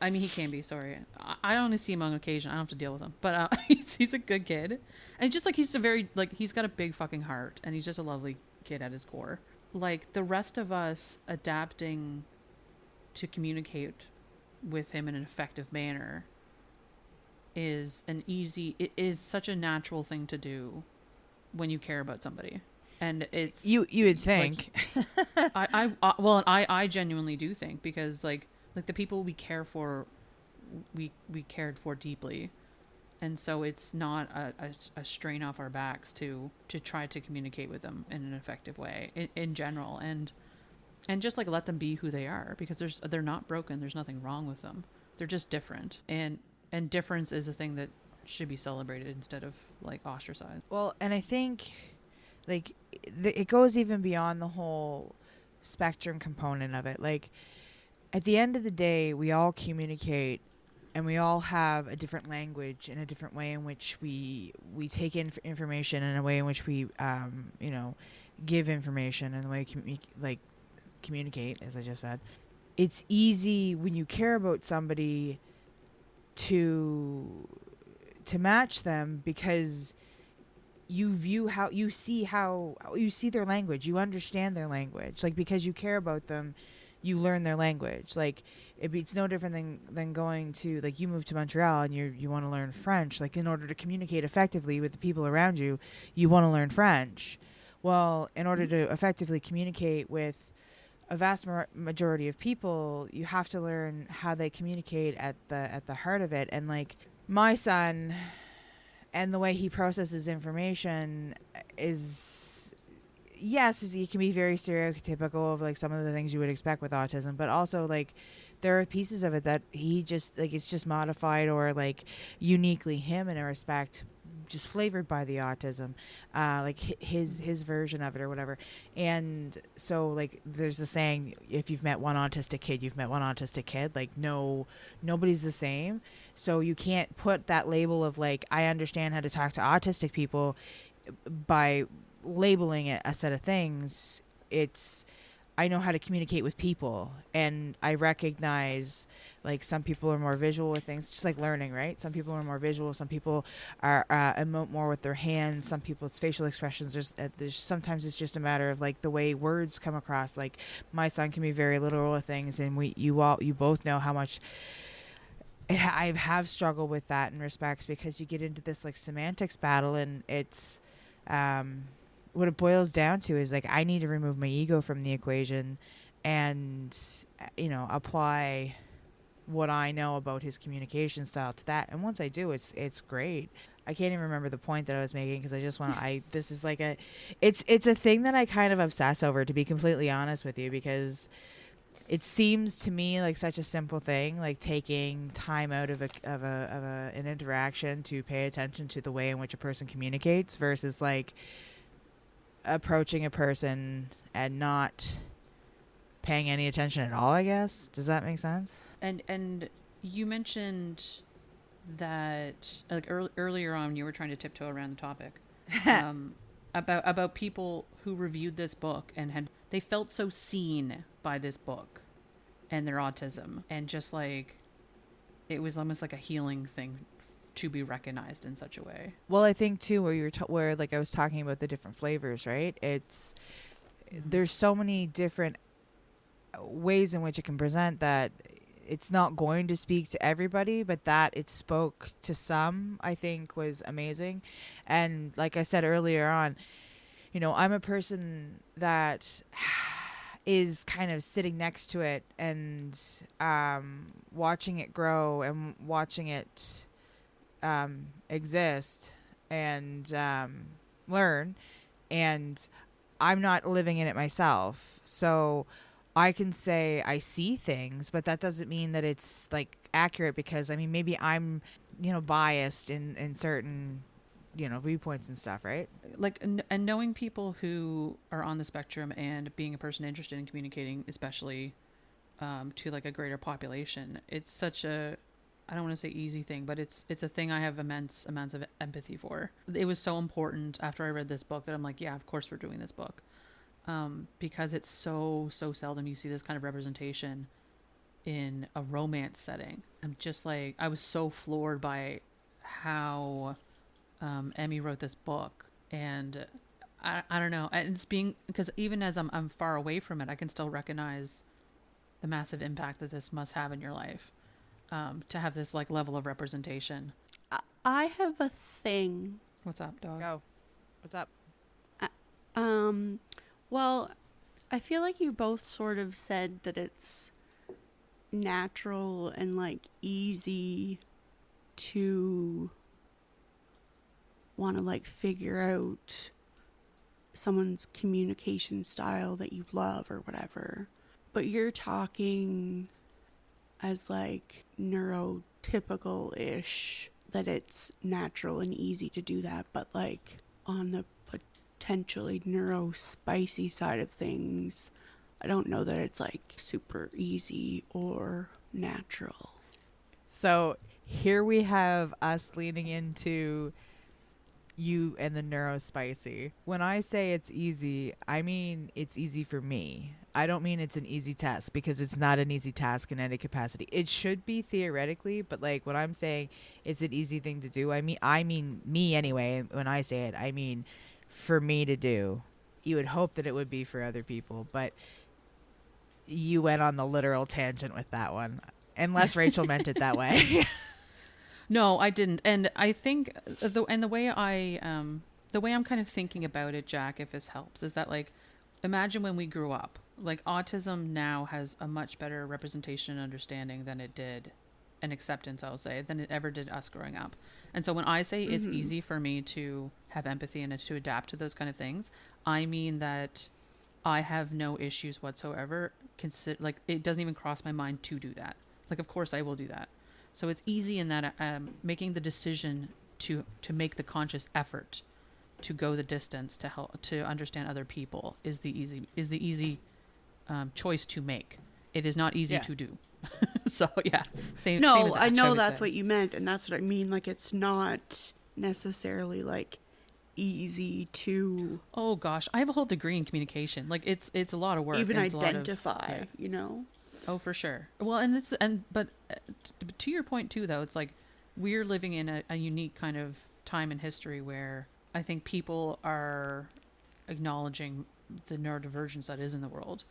I mean, he can be. Sorry, I only see him on occasion. I don't have to deal with him, but he's a good kid, and just like he's a very like he's got a big fucking heart, and he's just a lovely kid at his core. Like the rest of us adapting to communicate with him in an effective manner it is such a natural thing to do when you care about somebody. And it's You would think. Like, I genuinely do think, because like the people we care for, we cared for deeply, and so it's not a strain off our backs to try to communicate with them in an effective way in general, and just like let them be who they are, because they're not broken. There's nothing wrong with them. They're just different, and difference is a thing that should be celebrated instead of like ostracized. Well, and I think like it goes even beyond the whole spectrum component of it. Like at the end of the day, we all communicate, and we all have a different language and a different way in which we take in information, and a way in which we give information, and the way communicate, as I just said. It's easy when you care about somebody to match them, because you see their language, you understand their language. Like, because you care about them, you learn their language. Like it's no different than going to, like, you move to Montreal and you want to learn French. Like, in order to communicate effectively with the people around you, you want to learn French. Well, in order to effectively communicate with a vast majority of people, you have to learn how they communicate at the heart of it. And like my son, and the way he processes information is, yes, it can be very stereotypical of like some of the things you would expect with autism, but also like there are pieces of it that he just like, it's just modified or like uniquely him in a respect, just flavored by the autism, like his version of it or whatever. And so like there's the saying, if you've met one autistic kid, you've met one autistic kid. Like nobody's the same. So you can't put that label of like, I understand how to talk to autistic people by labeling it a set of things. It's, I know how to communicate with people, and I recognize like some people are more visual with things, just like learning, right? Some people are more visual, some people are emote more with their hands, some people it's facial expressions. There's sometimes it's just a matter of like the way words come across. Like my son can be very literal with things, and you both know how much I have struggled with that in respects, because you get into this like semantics battle, and it's what it boils down to is like I need to remove my ego from the equation and apply what I know about his communication style to that. And once I do, it's great. I can't even remember the point that I was making, because I just want to this is like it's a thing that I kind of obsess over, to be completely honest with you, because it seems to me like such a simple thing, like taking time out of an interaction to pay attention to the way in which a person communicates, versus like approaching a person and not paying any attention at all, I guess. Does that make sense? And you mentioned that like earlier on you were trying to tiptoe around the topic about people who reviewed this book and they felt so seen by this book and their autism, and just like it was almost like a healing thing to be recognized in such a way. Well, I think too, where like I was talking about the different flavors, right? There's so many different ways in which it can present that it's not going to speak to everybody, but that it spoke to some, I think, was amazing. And like I said earlier on, I'm a person that is kind of sitting next to it and watching it grow and watching it exist and learn, and I'm not living in it myself, so I can say I see things, but that doesn't mean that it's like accurate, because I mean maybe I'm biased in certain viewpoints and stuff, right? Like and knowing people who are on the spectrum and being a person interested in communicating, especially to like a greater population, it's such a, I don't want to say easy thing, but it's a thing I have immense amounts of empathy for. It was so important after I read this book that I'm like, yeah, of course we're doing this book, because it's so seldom you see this kind of representation in a romance setting. I'm just like, I was so floored by how Emmy wrote this book. And I don't know. And it's being, because even as I'm far away from it, I can still recognize the massive impact that this must have in your life, to have this like level of representation. I have a thing. What's up, dog? Go. What's up? Well, I feel like you both sort of said that it's natural and like easy to want to like figure out someone's communication style that you love or whatever. But you're talking as like neurotypical-ish, that it's natural and easy to do that, but like on the potentially neurospicy side of things, I don't know that it's like super easy or natural. So here we have us leaning into you and the neurospicy. When I say it's easy, I mean it's easy for me. I don't mean it's an easy task, because it's not an easy task in any capacity. It should be theoretically, but like when I'm saying it's an easy thing to do, I mean me anyway. When I say it, I mean for me to do. You would hope that it would be for other people, but you went on the literal tangent with that one. Unless Rachel meant it that way. No, I didn't. And I think the way I'm kind of thinking about it, Jack, if this helps, is that like, imagine when we grew up, like autism now has a much better representation and understanding than it did, and acceptance, I'll say, than it ever did us growing up. And so when I say it's easy for me to have empathy and to adapt to those kind of things, I mean that I have no issues whatsoever. Like, it doesn't even cross my mind to do that. Like, of course I will do that. So it's easy in that making the decision to make the conscious effort to go the distance to help to understand other people is the easy choice to make. It is not easy to do. So yeah, same. No, same as I Ash, know would that's say. what you meant, and that's what I mean. Like, it's not necessarily like easy to Oh gosh, I have a whole degree in communication. Like, it's a lot of work. even and it's a lot of- identify, yeah. you know? Oh, for sure. Well, but to your point too, though, it's like we're living in a unique kind of time in history where I think people are acknowledging the neurodivergence that is in the world,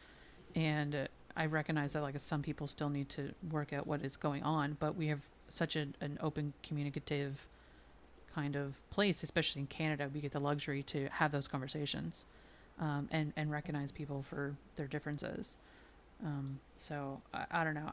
and I recognize that like some people still need to work out what is going on, but we have such an open, communicative kind of place, especially in Canada. We get the luxury to have those conversations, and recognize people for their differences. So I don't know.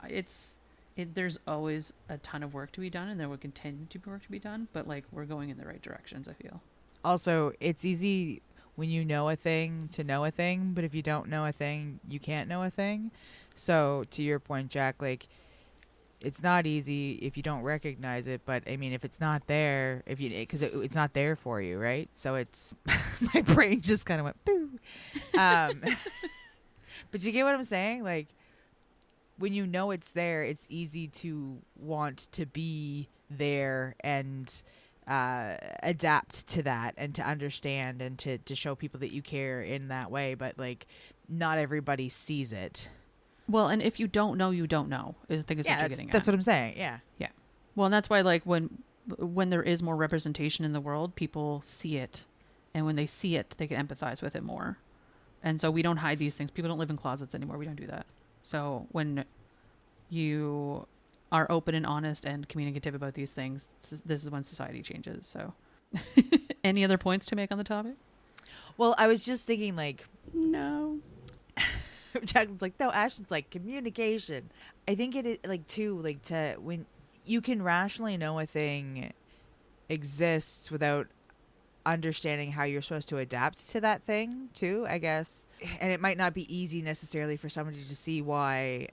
There's always a ton of work to be done, and there will continue to be work to be done, but like we're going in the right directions, I feel. Also, it's easy when you know a thing to know a thing, but if you don't know a thing, you can't know a thing. So to your point, Jack, like, it's not easy if you don't recognize it, but I mean, if it's not there, because it's not there for you, right? So it's my brain just kind of went boo. But you get what I'm saying? Like, when you know it's there, it's easy to want to be there and adapt to that and to understand and to show people that you care in that way. But like, not everybody sees it. Well, and if you don't know, you don't know. I think is what you're getting at. That's what I'm saying. Yeah. Yeah. Well, and that's why like when there is more representation in the world, people see it, and when they see it, they can empathize with it more. And so we don't hide these things. People don't live in closets anymore. We don't do that. So when you are open and honest and communicative about these things, this is when society changes. So any other points to make on the topic? Well, I was just thinking, like, No. Jackson's like, no, Ashton's like, communication. I think it is like, too, like, to when you can rationally know a thing exists without understanding how you're supposed to adapt to that thing too, I guess. And it might not be easy necessarily for somebody to see why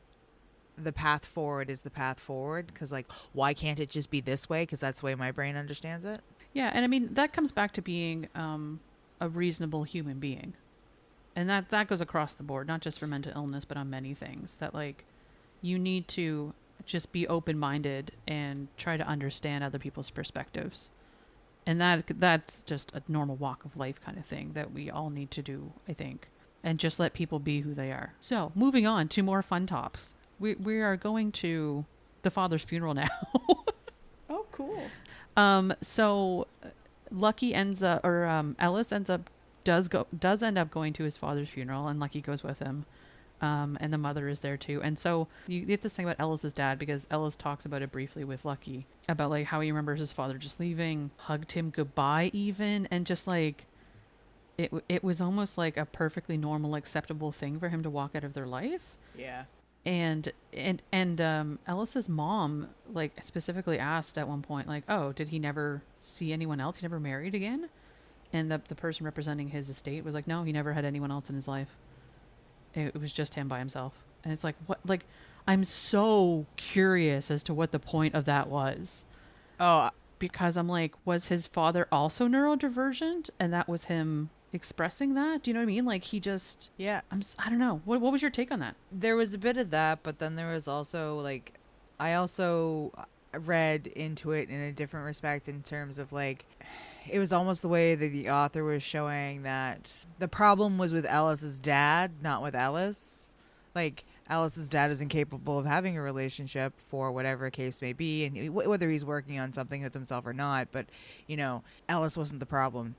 the path forward is the path forward, because like, why can't it just be this way, because that's the way my brain understands it. Yeah, and I mean that comes back to being a reasonable human being, and that goes across the board, not just for mental illness but on many things. That like you need to just be open-minded and try to understand other people's perspectives. And that's just a normal walk of life kind of thing that we all need to do, I think. And just let people be who they are. So, moving on to more fun tops. we are going to the father's funeral now. Oh, cool. So Lucky ends up, or Ellis ends up, does end up going to his father's funeral, and Lucky goes with him. And the mother is there too. And so you get this thing about Ellis's dad, because Ellis talks about it briefly with Lucky about like how he remembers his father just leaving, hugged him goodbye even, and just like it was almost like a perfectly normal, acceptable thing for him to walk out of their life. Yeah. And Ellis's mom like specifically asked at one point, like, oh, did he never see anyone else? He never married again? And the person representing his estate was like, no, he never had anyone else in his life. It was just him by himself. And it's like, what? Like, I'm so curious as to what the point of that was. Oh, Because I'm like, was his father also neurodivergent? And that was him expressing that? Do you know what I mean? Like, he just... yeah. I don't know. What was your take on that? There was a bit of that, but then there was also like, I also read into it in a different respect in terms of like, it was almost the way that the author was showing that the problem was with Ellis's dad, not with Ellis. Like, Ellis's dad is incapable of having a relationship for whatever case may be, and whether he's working on something with himself or not, but, you know, Ellis wasn't the problem.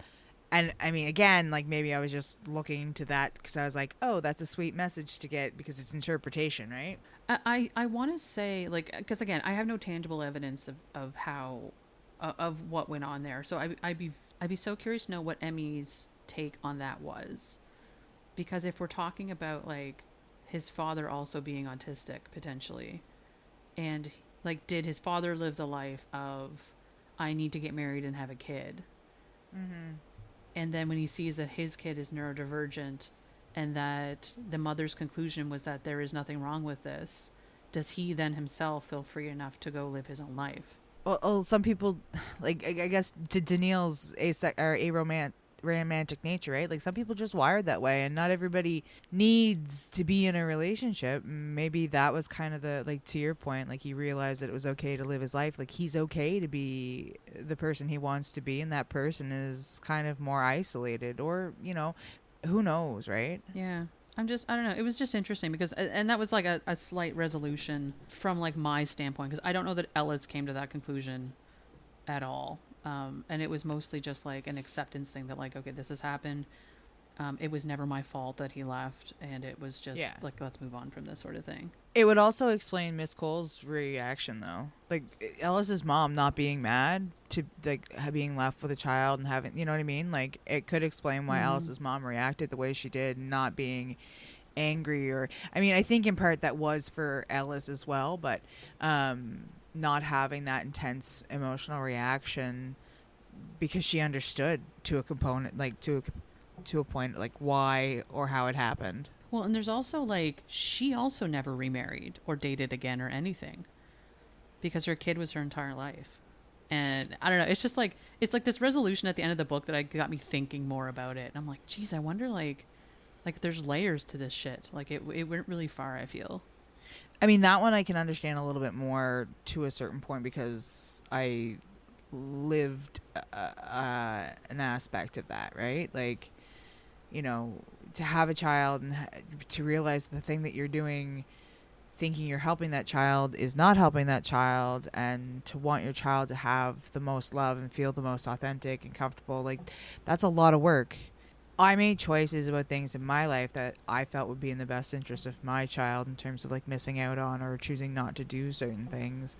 And I mean, again, like maybe I was just looking to that because I was like, oh, that's a sweet message to get because it's interpretation, right? I want to say, like, because again, I have no tangible evidence of how, of what went on there. So I'd be so curious to know what Emmy's take on that was. Because if we're talking about, like, his father also being autistic, potentially, and, like, did his father live the life of, I need to get married and have a kid? Mm-hmm. And then when he sees that his kid is neurodivergent and that the mother's conclusion was that there is nothing wrong with this, does he then himself feel free enough to go live his own life? Well, some people, like, I guess to Daniil's romantic nature, right? Like, some people just wired that way, and not everybody needs to be in a relationship. Maybe that was kind of the, like, to your point, like, he realized that it was okay to live his life. Like, he's okay to be the person he wants to be, and that person is kind of more isolated, or, you know, who knows, right? Yeah. I don't know. It was just interesting because, and that was like a slight resolution from like my standpoint, because I don't know that Ellis came to that conclusion at all. And it was mostly just like an acceptance thing that like, okay, this has happened. It was never my fault that he left. And it was just like, let's move on from this sort of thing. It would also explain Miss Cole's reaction, though. Like, Ellis's mom not being mad to, like, being left with a child and having, you know what I mean? Like, it could explain why Ellis's mom reacted the way she did, not being angry or, I mean, I think in part that was for Ellis as well, but not having that intense emotional reaction because she understood to a component, like, to a point, like, why or how it happened. Well, and there's also, like, she also never remarried or dated again or anything because her kid was her entire life. And I don't know. It's just like, it's like this resolution at the end of the book that got me thinking more about it. And I'm like, geez, I wonder, like there's layers to this shit. Like, it went really far, I feel. I mean, that one I can understand a little bit more to a certain point because I lived an aspect of that, right? Like, you know, to have a child and to realize the thing that you're doing, thinking you're helping that child, is not helping that child, and to want your child to have the most love and feel the most authentic and comfortable, like, that's a lot of work. I made choices about things in my life that I felt would be in the best interest of my child in terms of, like, missing out on or choosing not to do certain things,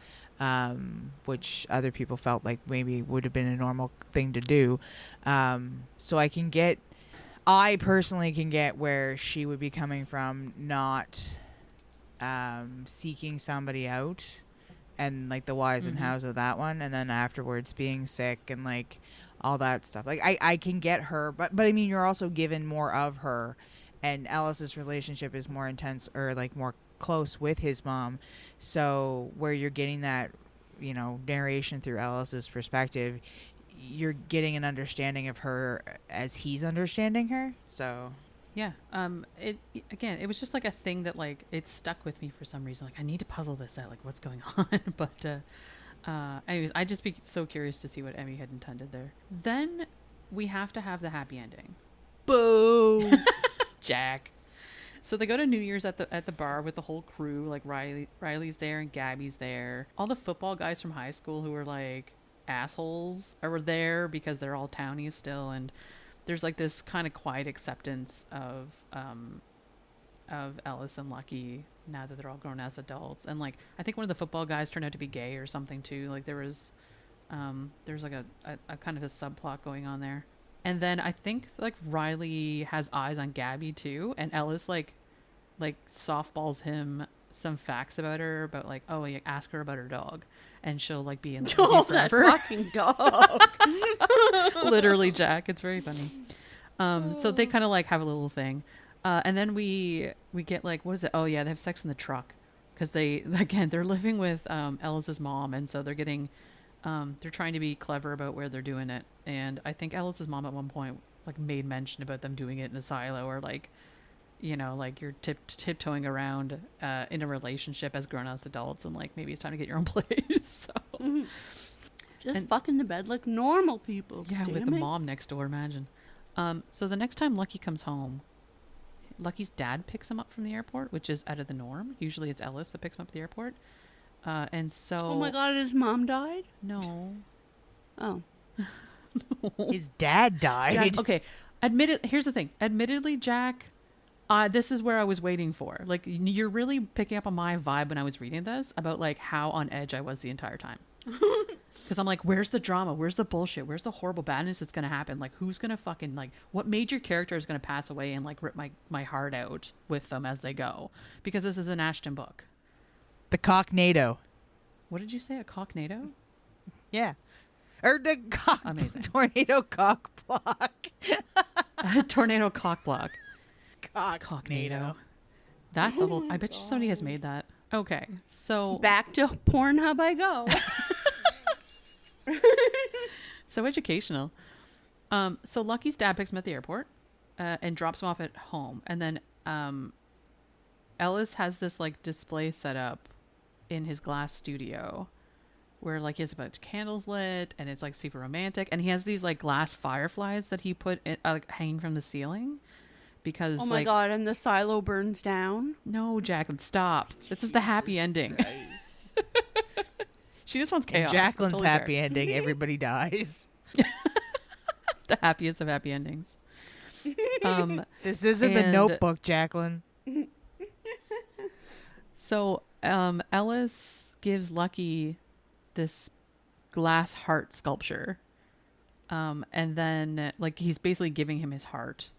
which other people felt like maybe would have been a normal thing to do. So I personally can get where she would be coming from, not seeking somebody out and, like, the whys and hows of that one, and then afterwards being sick and, like, all that stuff. Like, I can get her, but I mean, you're also given more of her, and Ellis's relationship is more intense or, like, more close with his mom, so where you're getting that, you know, narration through Ellis's perspective, you're getting an understanding of her as he's understanding her. So yeah, it was just like a thing that, like, it stuck with me for some reason. Like, I need to puzzle this out, like, what's going on. But anyways, I'd just be so curious to see what Emmy had intended there. Then we have to have the happy ending. boo. Jack. So they go to New Year's at the bar with the whole crew. Like Riley's there and Gabby's there. All the football guys from high school who were like assholes are there because they're all townies still. And there's like this kind of quiet acceptance of Ellis and Lucky now that they're all grown as adults. And like I think one of the football guys turned out to be gay or something too. Like there's like a kind of a subplot going on there. And then I think like Riley has eyes on Gabby too, and Ellis like softballs him some facts about her, about like, oh, yeah, ask her about her dog, and she'll like be in love with you forever. That fucking dog. Literally, Jack. It's very funny. So they kind of like have a little thing, and then we get like, what is it? Oh yeah, they have sex in the truck because they're living with Ellis's mom, and so they're getting. They're trying to be clever about where they're doing it. And I think Ellis's mom at one point like made mention about them doing it in the silo, or like, you know, like you're tiptoeing around in a relationship as grown-ass adults, and like maybe it's time to get your own place. So Just fuck in the bed like normal people. yeah, with the mom next door, imagine. So the next time Lucky comes home, Lucky's dad picks him up from the airport, which is out of the norm. Usually it's Ellis that picks him up at the airport. And so... Oh my god, his mom died? No. Oh. His dad died. Jack, okay. Here's the thing. Admittedly, Jack, this is where I was waiting for. Like, you're really picking up on my vibe when I was reading this about, like, how on edge I was the entire time. Because I'm like, where's the drama? Where's the bullshit? Where's the horrible badness that's going to happen? Like, who's going to fucking, like, what major character is going to pass away and, like, rip my heart out with them as they go? Because this is an Ashton book. The Cocknado. What did you say? A cocknado? Yeah. Or the Amazing. Tornado Cockblock. Tornado Cockblock. Cocknado. That's a whole... I bet you somebody has made that. Okay, so... Back to Pornhub I go. So educational. So Lucky's dad picks him at the airport and drops him off at home. And then Ellis has this like display set up in his glass studio where like he has a bunch of candles lit and it's like super romantic. And he has these like glass fireflies that he put like hanging from the ceiling because oh my god, and the silo burns down. No, Jacqueline, stop. This is the happy ending. She just wants chaos. In Jacqueline's totally happy fair. ending, everybody dies. The happiest of happy endings. This isn't the Notebook, Jacqueline. So Ellis gives Lucky this glass heart sculpture. And then like he's basically giving him his heart.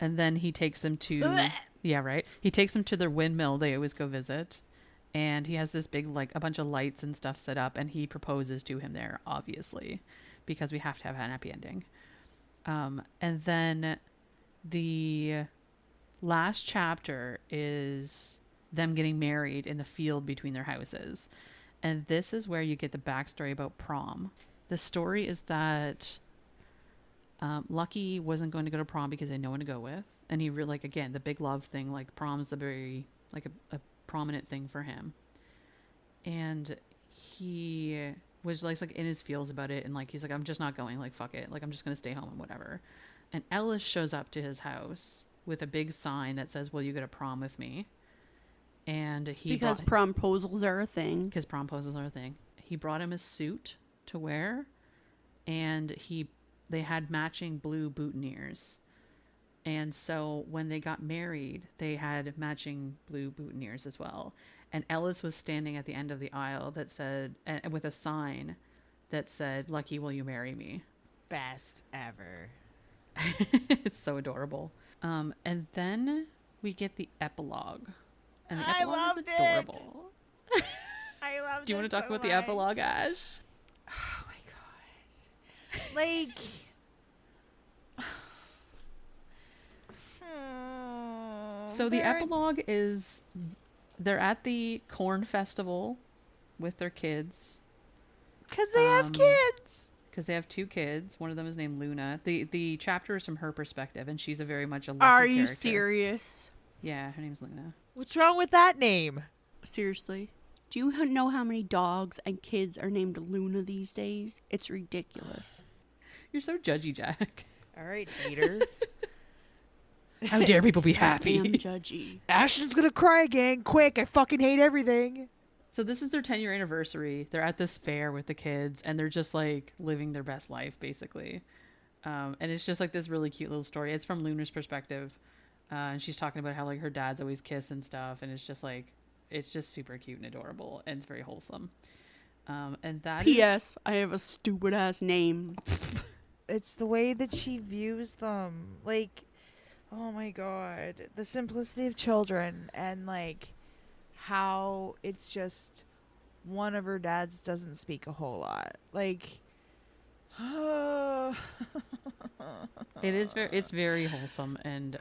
And then he takes him to yeah, right. He takes him to their windmill they always go visit. And he has this big, like, a bunch of lights and stuff set up. And he proposes to him there, obviously. Because we have to have an happy ending. And then the last chapter is them getting married in the field between their houses. And this is where you get the backstory about prom. The story is that Lucky wasn't going to go to prom because he had no one to go with. And he really, like, again, the big love thing, like, prom's a very, like, a prominent thing for him. And he was like in his feels about it, and like he's like, I'm just not going, like fuck it, like I'm just gonna stay home and whatever. And Ellis shows up to his house with a big sign that says, will you go to prom with me? And because promposals are a thing. Because promposals are a thing. He brought him a suit to wear, and they had matching blue boutonnieres. And so when they got married, they had matching blue boutonnieres as well. And Ellis was standing at the end of the aisle that said, with a sign that said, Lucky, will you marry me? Best ever. It's so adorable. And then we get the epilogue. And the I epilogue loved is adorable. I loved it. Do you want to talk so about the much. epilogue, Ash? Oh my god. Like... So the epilogue is they're at the corn festival with their kids. Because they have kids. Because they have 2 kids. One of them is named Luna. The chapter is from her perspective, and she's a very much a lucky Are you character. serious? Yeah, her name's Luna. What's wrong with that name? Seriously? Do you know how many dogs and kids are named Luna these days? It's ridiculous. You're so judgy, Jack. All right, hater. How dare people be Damn happy? judgy. Ashton's gonna cry again. Quick, I fucking hate everything. So this is their 10-year anniversary. They're at this fair with the kids, and they're just like living their best life, basically. And it's just like this really cute little story. It's from Lunar's perspective, and she's talking about how like her dad's always kiss and stuff, and it's just like it's just super cute and adorable, and it's very wholesome. And that P.S. I have a stupid ass name. It's the way that she views them. Like, oh my god, the simplicity of children, and like how it's just one of her dads doesn't speak a whole lot. Like, it's very wholesome, and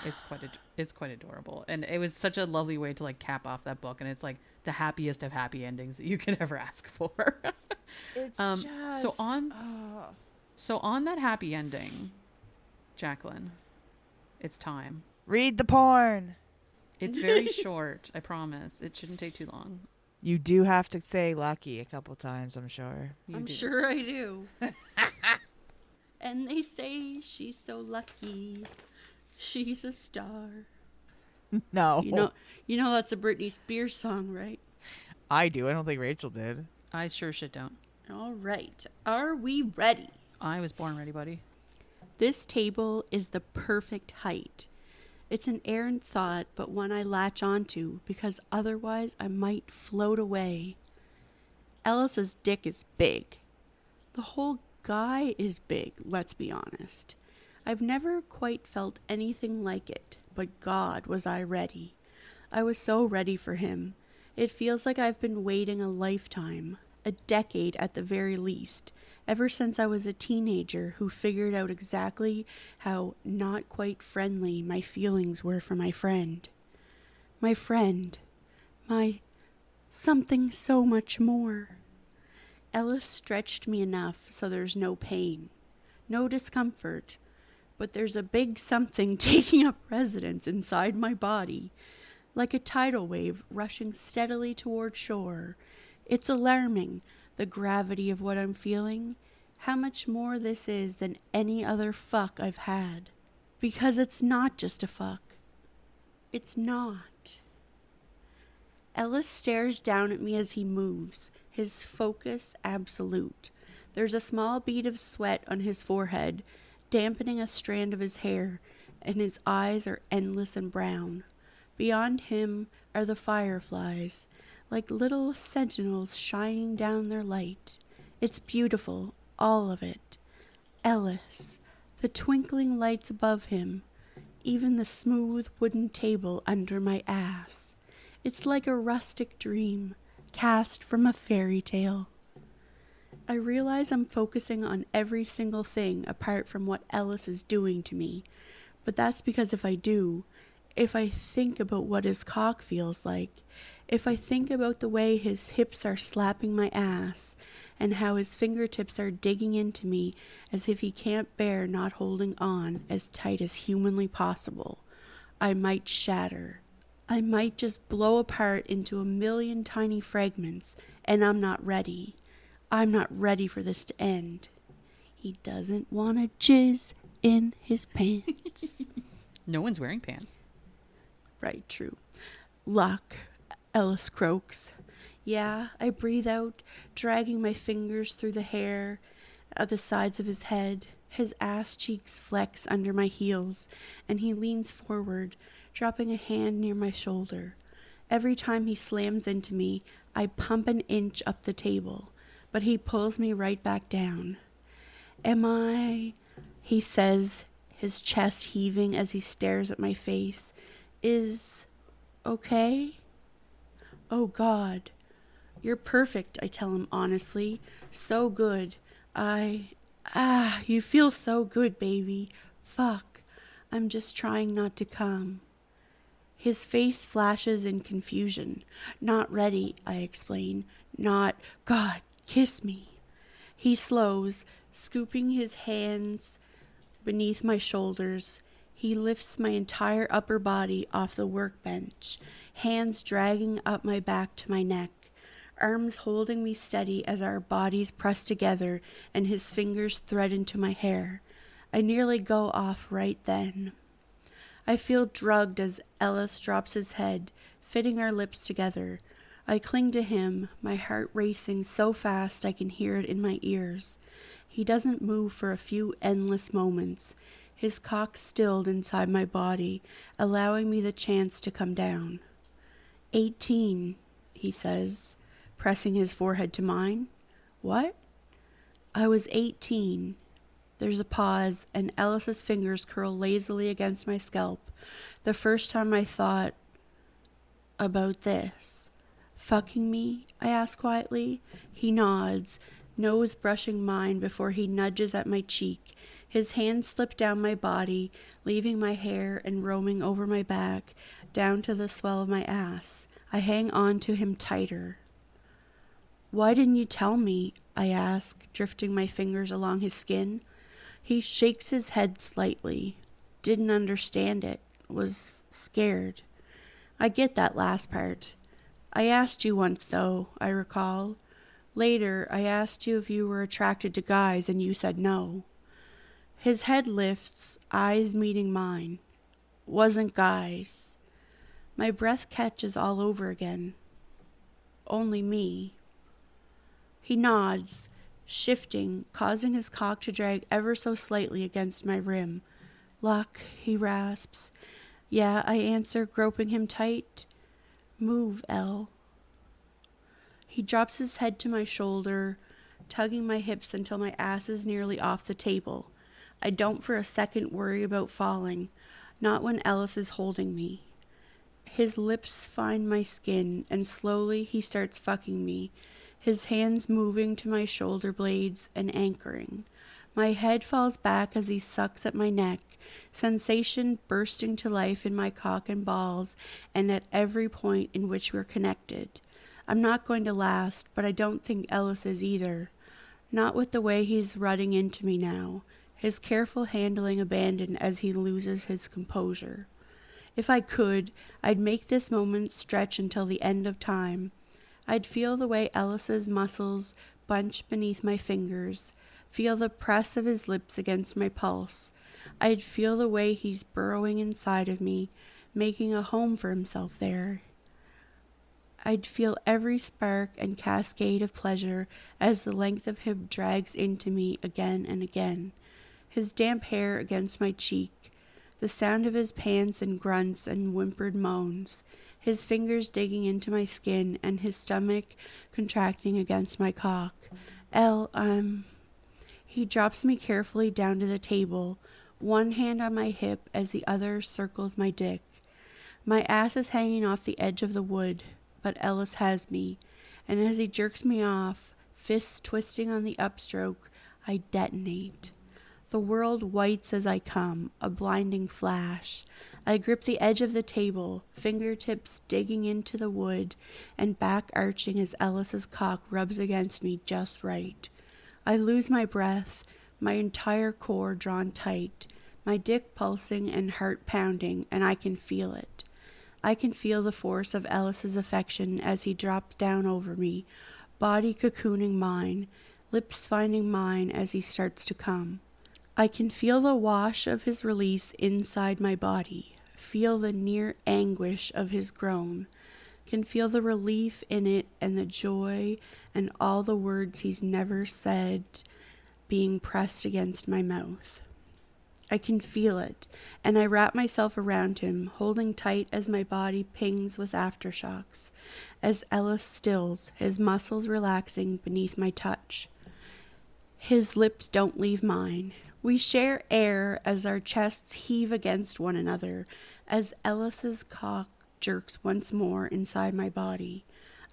it's quite adorable, and it was such a lovely way to like cap off that book, and it's like the happiest of happy endings that you could ever ask for. it's So on that happy ending, Jacqueline, it's time. read the porn. It's very short, I promise. It shouldn't take too long. You do have to say lucky a couple times, I'm sure. I'm sure I do. And they say she's so lucky. She's a star. No. You know that's a Britney Spears song, right? I do. I don't think Rachel did. I sure shit don't. All right. Are we ready? I was born ready, buddy. This table is the perfect height. It's an errant thought, but one I latch onto because otherwise I might float away. Ellis's dick is big. The whole guy is big, let's be honest. I've never quite felt anything like it, but God, was I ready. I was so ready for him. It feels like I've been waiting a lifetime, a decade at the very least, ever since I was a teenager who figured out exactly how not quite friendly my feelings were for my friend. My friend. My something so much more. Ellis stretched me enough so there's no pain, no discomfort, but there's a big something taking up residence inside my body, like a tidal wave rushing steadily toward shore. It's alarming, the gravity of what I'm feeling, how much more this is than any other fuck I've had. Because it's not just a fuck. It's not. Ellis stares down at me as he moves, his focus absolute. There's a small bead of sweat on his forehead, dampening a strand of his hair, and his eyes are endless and brown. Beyond him are the fireflies, like little sentinels shining down their light. It's beautiful, all of it. Ellis, the twinkling lights above him, even the smooth wooden table under my ass. It's like a rustic dream, cast from a fairy tale. I realize I'm focusing on every single thing apart from what Ellis is doing to me, but that's because if I think about what his cock feels like, if I think about the way his hips are slapping my ass, and how his fingertips are digging into me as if he can't bear not holding on as tight as humanly possible, I might shatter. I might just blow apart into a million tiny fragments, and I'm not ready. I'm not ready for this to end. He doesn't want to jizz in his pants. No one's wearing pants. Right, true. Luck, Ellis croaks. Yeah, I breathe out, dragging my fingers through the hair at the sides of his head. His ass cheeks flex under my heels, and he leans forward, dropping a hand near my shoulder. Every time he slams into me, I pump an inch up the table, but he pulls me right back down. Am I, he says, his chest heaving as he stares at my face, is okay? Oh God. You're perfect, I tell him honestly. So good. You feel so good, baby. Fuck. I'm just trying not to come. His face flashes in confusion. Not ready, I explain. Not, God, kiss me. He slows, scooping his hands beneath my shoulders. He lifts my entire upper body off the workbench, hands dragging up my back to my neck, arms holding me steady as our bodies press together and his fingers thread into my hair. I nearly go off right then. I feel drugged as Ellis drops his head, fitting our lips together. I cling to him, my heart racing so fast I can hear it in my ears. He doesn't move for a few endless moments, his cock stilled inside my body, allowing me the chance to come down. 18, he says, pressing his forehead to mine. What? I was 18. There's a pause, and Ellis's fingers curl lazily against my scalp. The first time I thought about this. Fucking me? I ask quietly. He nods, nose brushing mine before he nudges at my cheek. His hands slip down my body, leaving my hair and roaming over my back, down to the swell of my ass. I hang on to him tighter. Why didn't you tell me? I ask, drifting my fingers along his skin. He shakes his head slightly. Didn't understand it. Was scared. I get that last part. I asked you once, though, I recall. Later, I asked you if you were attracted to guys, and you said no. His head lifts, eyes meeting mine. Wasn't guys. My breath catches all over again. Only me. He nods, shifting, causing his cock to drag ever so slightly against my rim. Luck, he rasps. Yeah, I answer, groping him tight. Move, Elle. He drops his head to my shoulder, tugging my hips until my ass is nearly off the table. I don't for a second worry about falling, not when Ellis is holding me. His lips find my skin, and slowly he starts fucking me, his hands moving to my shoulder blades and anchoring. My head falls back as he sucks at my neck, sensation bursting to life in my cock and balls and at every point in which we're connected. I'm not going to last, but I don't think Ellis is either. Not with the way he's rutting into me now, his careful handling abandoned as he loses his composure. If I could, I'd make this moment stretch until the end of time. I'd feel the way Ellis's muscles bunch beneath my fingers, feel the press of his lips against my pulse. I'd feel the way he's burrowing inside of me, making a home for himself there. I'd feel every spark and cascade of pleasure as the length of him drags into me again and again. His damp hair against my cheek, the sound of his pants and grunts and whimpered moans, his fingers digging into my skin and his stomach contracting against my cock. He drops me carefully down to the table, one hand on my hip as the other circles my dick. My ass is hanging off the edge of the wood, but Ellis has me, and as he jerks me off, fists twisting on the upstroke, I detonate. The world whites as I come, a blinding flash. I grip the edge of the table, fingertips digging into the wood and back arching as Ellis's cock rubs against me just right. I lose my breath, my entire core drawn tight, my dick pulsing and heart pounding, and I can feel it. I can feel the force of Ellis's affection as he drops down over me, body cocooning mine, lips finding mine as he starts to come. I can feel the wash of his release inside my body, feel the near anguish of his groan, can feel the relief in it and the joy and all the words he's never said being pressed against my mouth. I can feel it, and I wrap myself around him, holding tight as my body pings with aftershocks, as Ellis stills, his muscles relaxing beneath my touch. His lips don't leave mine. We share air as our chests heave against one another, as Ellis's cock jerks once more inside my body.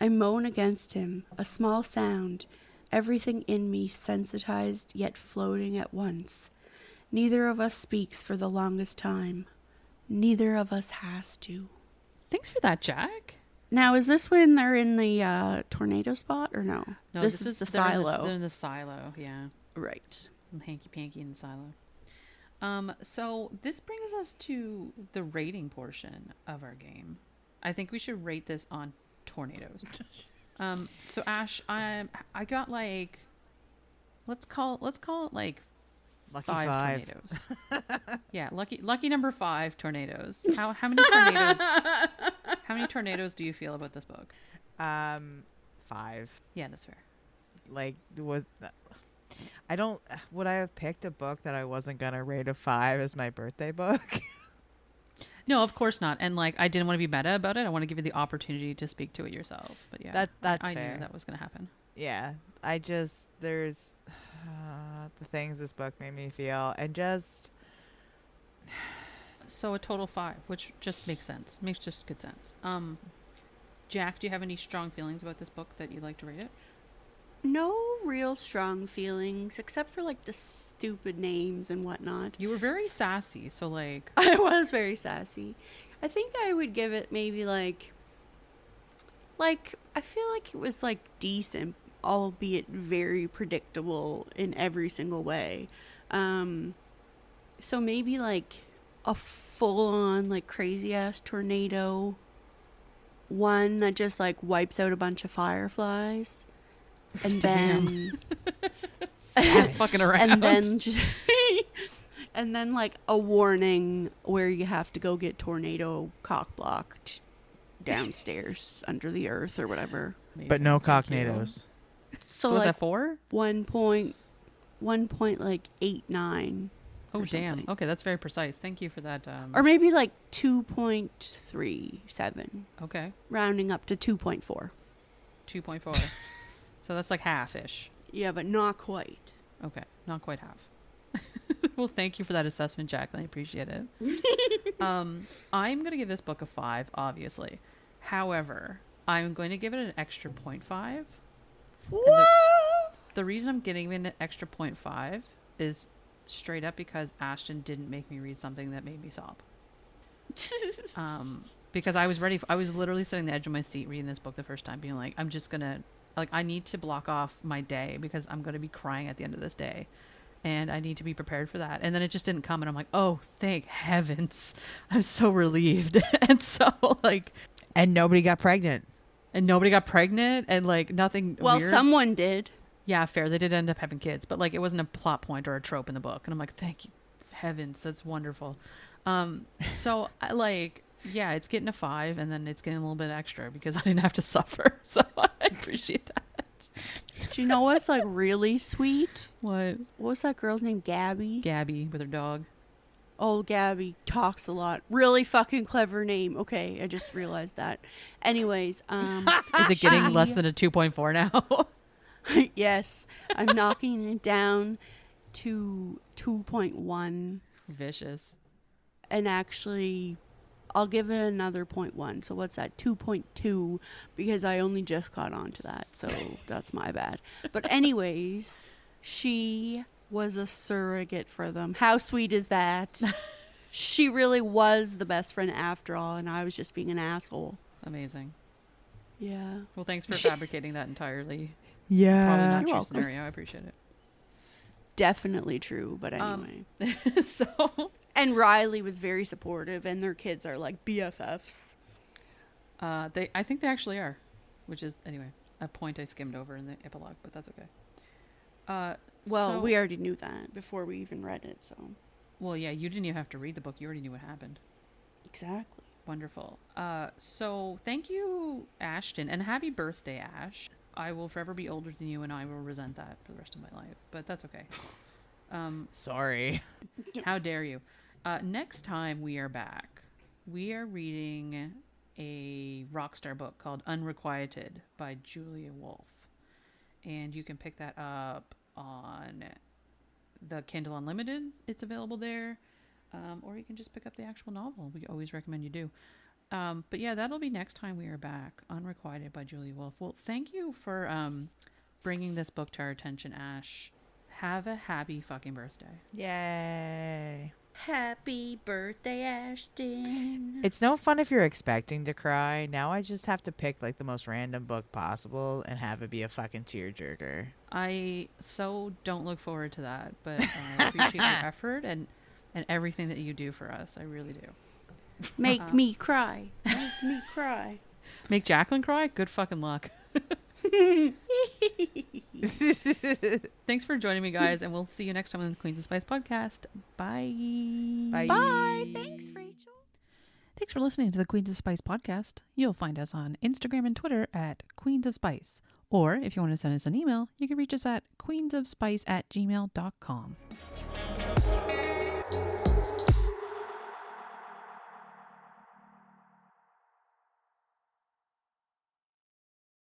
I moan against him, a small sound, everything in me sensitized yet floating at once. Neither of us speaks for the longest time. Neither of us has to. Thanks for that, Jack. Now, is this when they're in the tornado spot or no? No, this is the silo. They're in the silo, yeah. Right. Hanky panky in the silo. So this brings us to the rating portion of our game. I think we should rate this on tornadoes. So Ash, I got like, let's call it like Lucky 5 five. tornadoes. Yeah, lucky number 5 tornadoes. How many tornadoes? How many tornadoes do you feel about this book? 5. Yeah, that's fair. Like, I don't. Would I have picked a book that I wasn't gonna rate a 5 as my birthday book? No, of course not. And like, I didn't want to be meta about it. I want to give you the opportunity to speak to it yourself. But yeah, That's I fair. knew that was going to happen. Yeah, there's the things this book made me feel, and just So a total 5, which just makes sense. Makes just good sense. Jack, do you have any strong feelings about this book that you'd like to rate it? No real strong feelings, except for like the stupid names and whatnot. You were very sassy, so like, I was very sassy. I think I would give it maybe like I feel like it was like decent, albeit very predictable in every single way. So maybe like a full on like crazy ass tornado, one that just like wipes out a bunch of fireflies, and then fucking around. and then just and then like a warning where you have to go get tornado cockblocked downstairs under the earth or whatever. but no Thank you. cocknados. So So was like that 4? 1.1 like 8.9 Oh or damn. something. Okay, that's very precise. Thank you for that. or maybe like 2.37, Okay, rounding up to 2.4. 2.4. So that's like half-ish. Yeah, but not quite. Okay, not quite half. Well, thank you for that assessment, Jacqueline. I appreciate it. I'm going to give this book a 5, obviously. However, I'm going to give it an extra 0.5. What? The reason I'm giving it an extra 0.5 is straight up because Ashton didn't make me read something that made me sob. Because I was ready. I was literally sitting on the edge of my seat reading this book the first time, being like, I'm just going to, like, I need to block off my day because I'm going to be crying at the end of this day. And I need to be prepared for that. And then it just didn't come. And I'm like, oh, thank heavens. I'm so relieved. And so, like, And nobody got pregnant. and nobody got pregnant and, like, nothing Well, weird. someone did. Yeah, fair. They did end up having kids. But, like, it wasn't a plot point or a trope in the book. And I'm like, thank you, heavens. That's wonderful. So, like, yeah, it's getting a 5. And then it's getting a little bit extra because I didn't have to suffer. So I appreciate that. Do you know what's like really sweet? What? What was that girl's name? Gabby? Gabby with her dog. Oh, Gabby talks a lot. Really fucking clever name. Okay, I just realized that. Anyways, Is it getting less than a 2.4 now? yes, I'm knocking it down to 2.1, Vicious. and actually, I'll give it another 0.1. So what's that? 2.2, because I only just got onto that, so that's my bad. But anyways, she was a surrogate for them. How sweet is that? She really was the best friend after all, and I was just being an asshole. Amazing. Yeah. Well, thanks for fabricating that entirely. Yeah. Probably not You're true welcome. scenario. I appreciate Definitely true, but anyway. it. So, And Riley was very supportive, and their kids are like BFFs. I think they actually are, which is, anyway, a point I skimmed over in the epilogue, but that's okay. Well, so- we already knew that before we even read it, so. Well, yeah, you didn't even have to read the book. You already knew what happened. Exactly. Wonderful. So thank you, Ashton, and happy birthday, Ash. I will forever be older than you, and I will resent that for the rest of my life, but that's okay. Sorry. How dare you? Next time we are back, we are reading a Rockstar book called Unrequited by Julia Wolfe. And you can pick that up on the Kindle Unlimited. It's available there. Or you can just pick up the actual novel. We always recommend you do. But yeah, that'll be next time we are back. Unrequited by Julia Wolfe. Well, thank you for bringing this book to our attention, Ash. Have a happy fucking birthday. Yay. Happy birthday, Ashton. It's no fun if you're expecting to cry. Now I just have to pick like the most random book possible and have it be a fucking tearjerker. I so don't look forward to that, but I appreciate your effort and everything that you do for us. I really do. Make me cry. Make me cry. Make Jacqueline cry? Good fucking luck. Thanks for joining me, guys, and we'll see you next time on the Queens of Spice podcast. Bye. Bye. Thanks, Rachel. Thanks for listening to the Queens of Spice podcast. You'll find us on Instagram and Twitter at Queens of Spice. Or if you want to send us an email, you can reach us at queensofspice@gmail.com.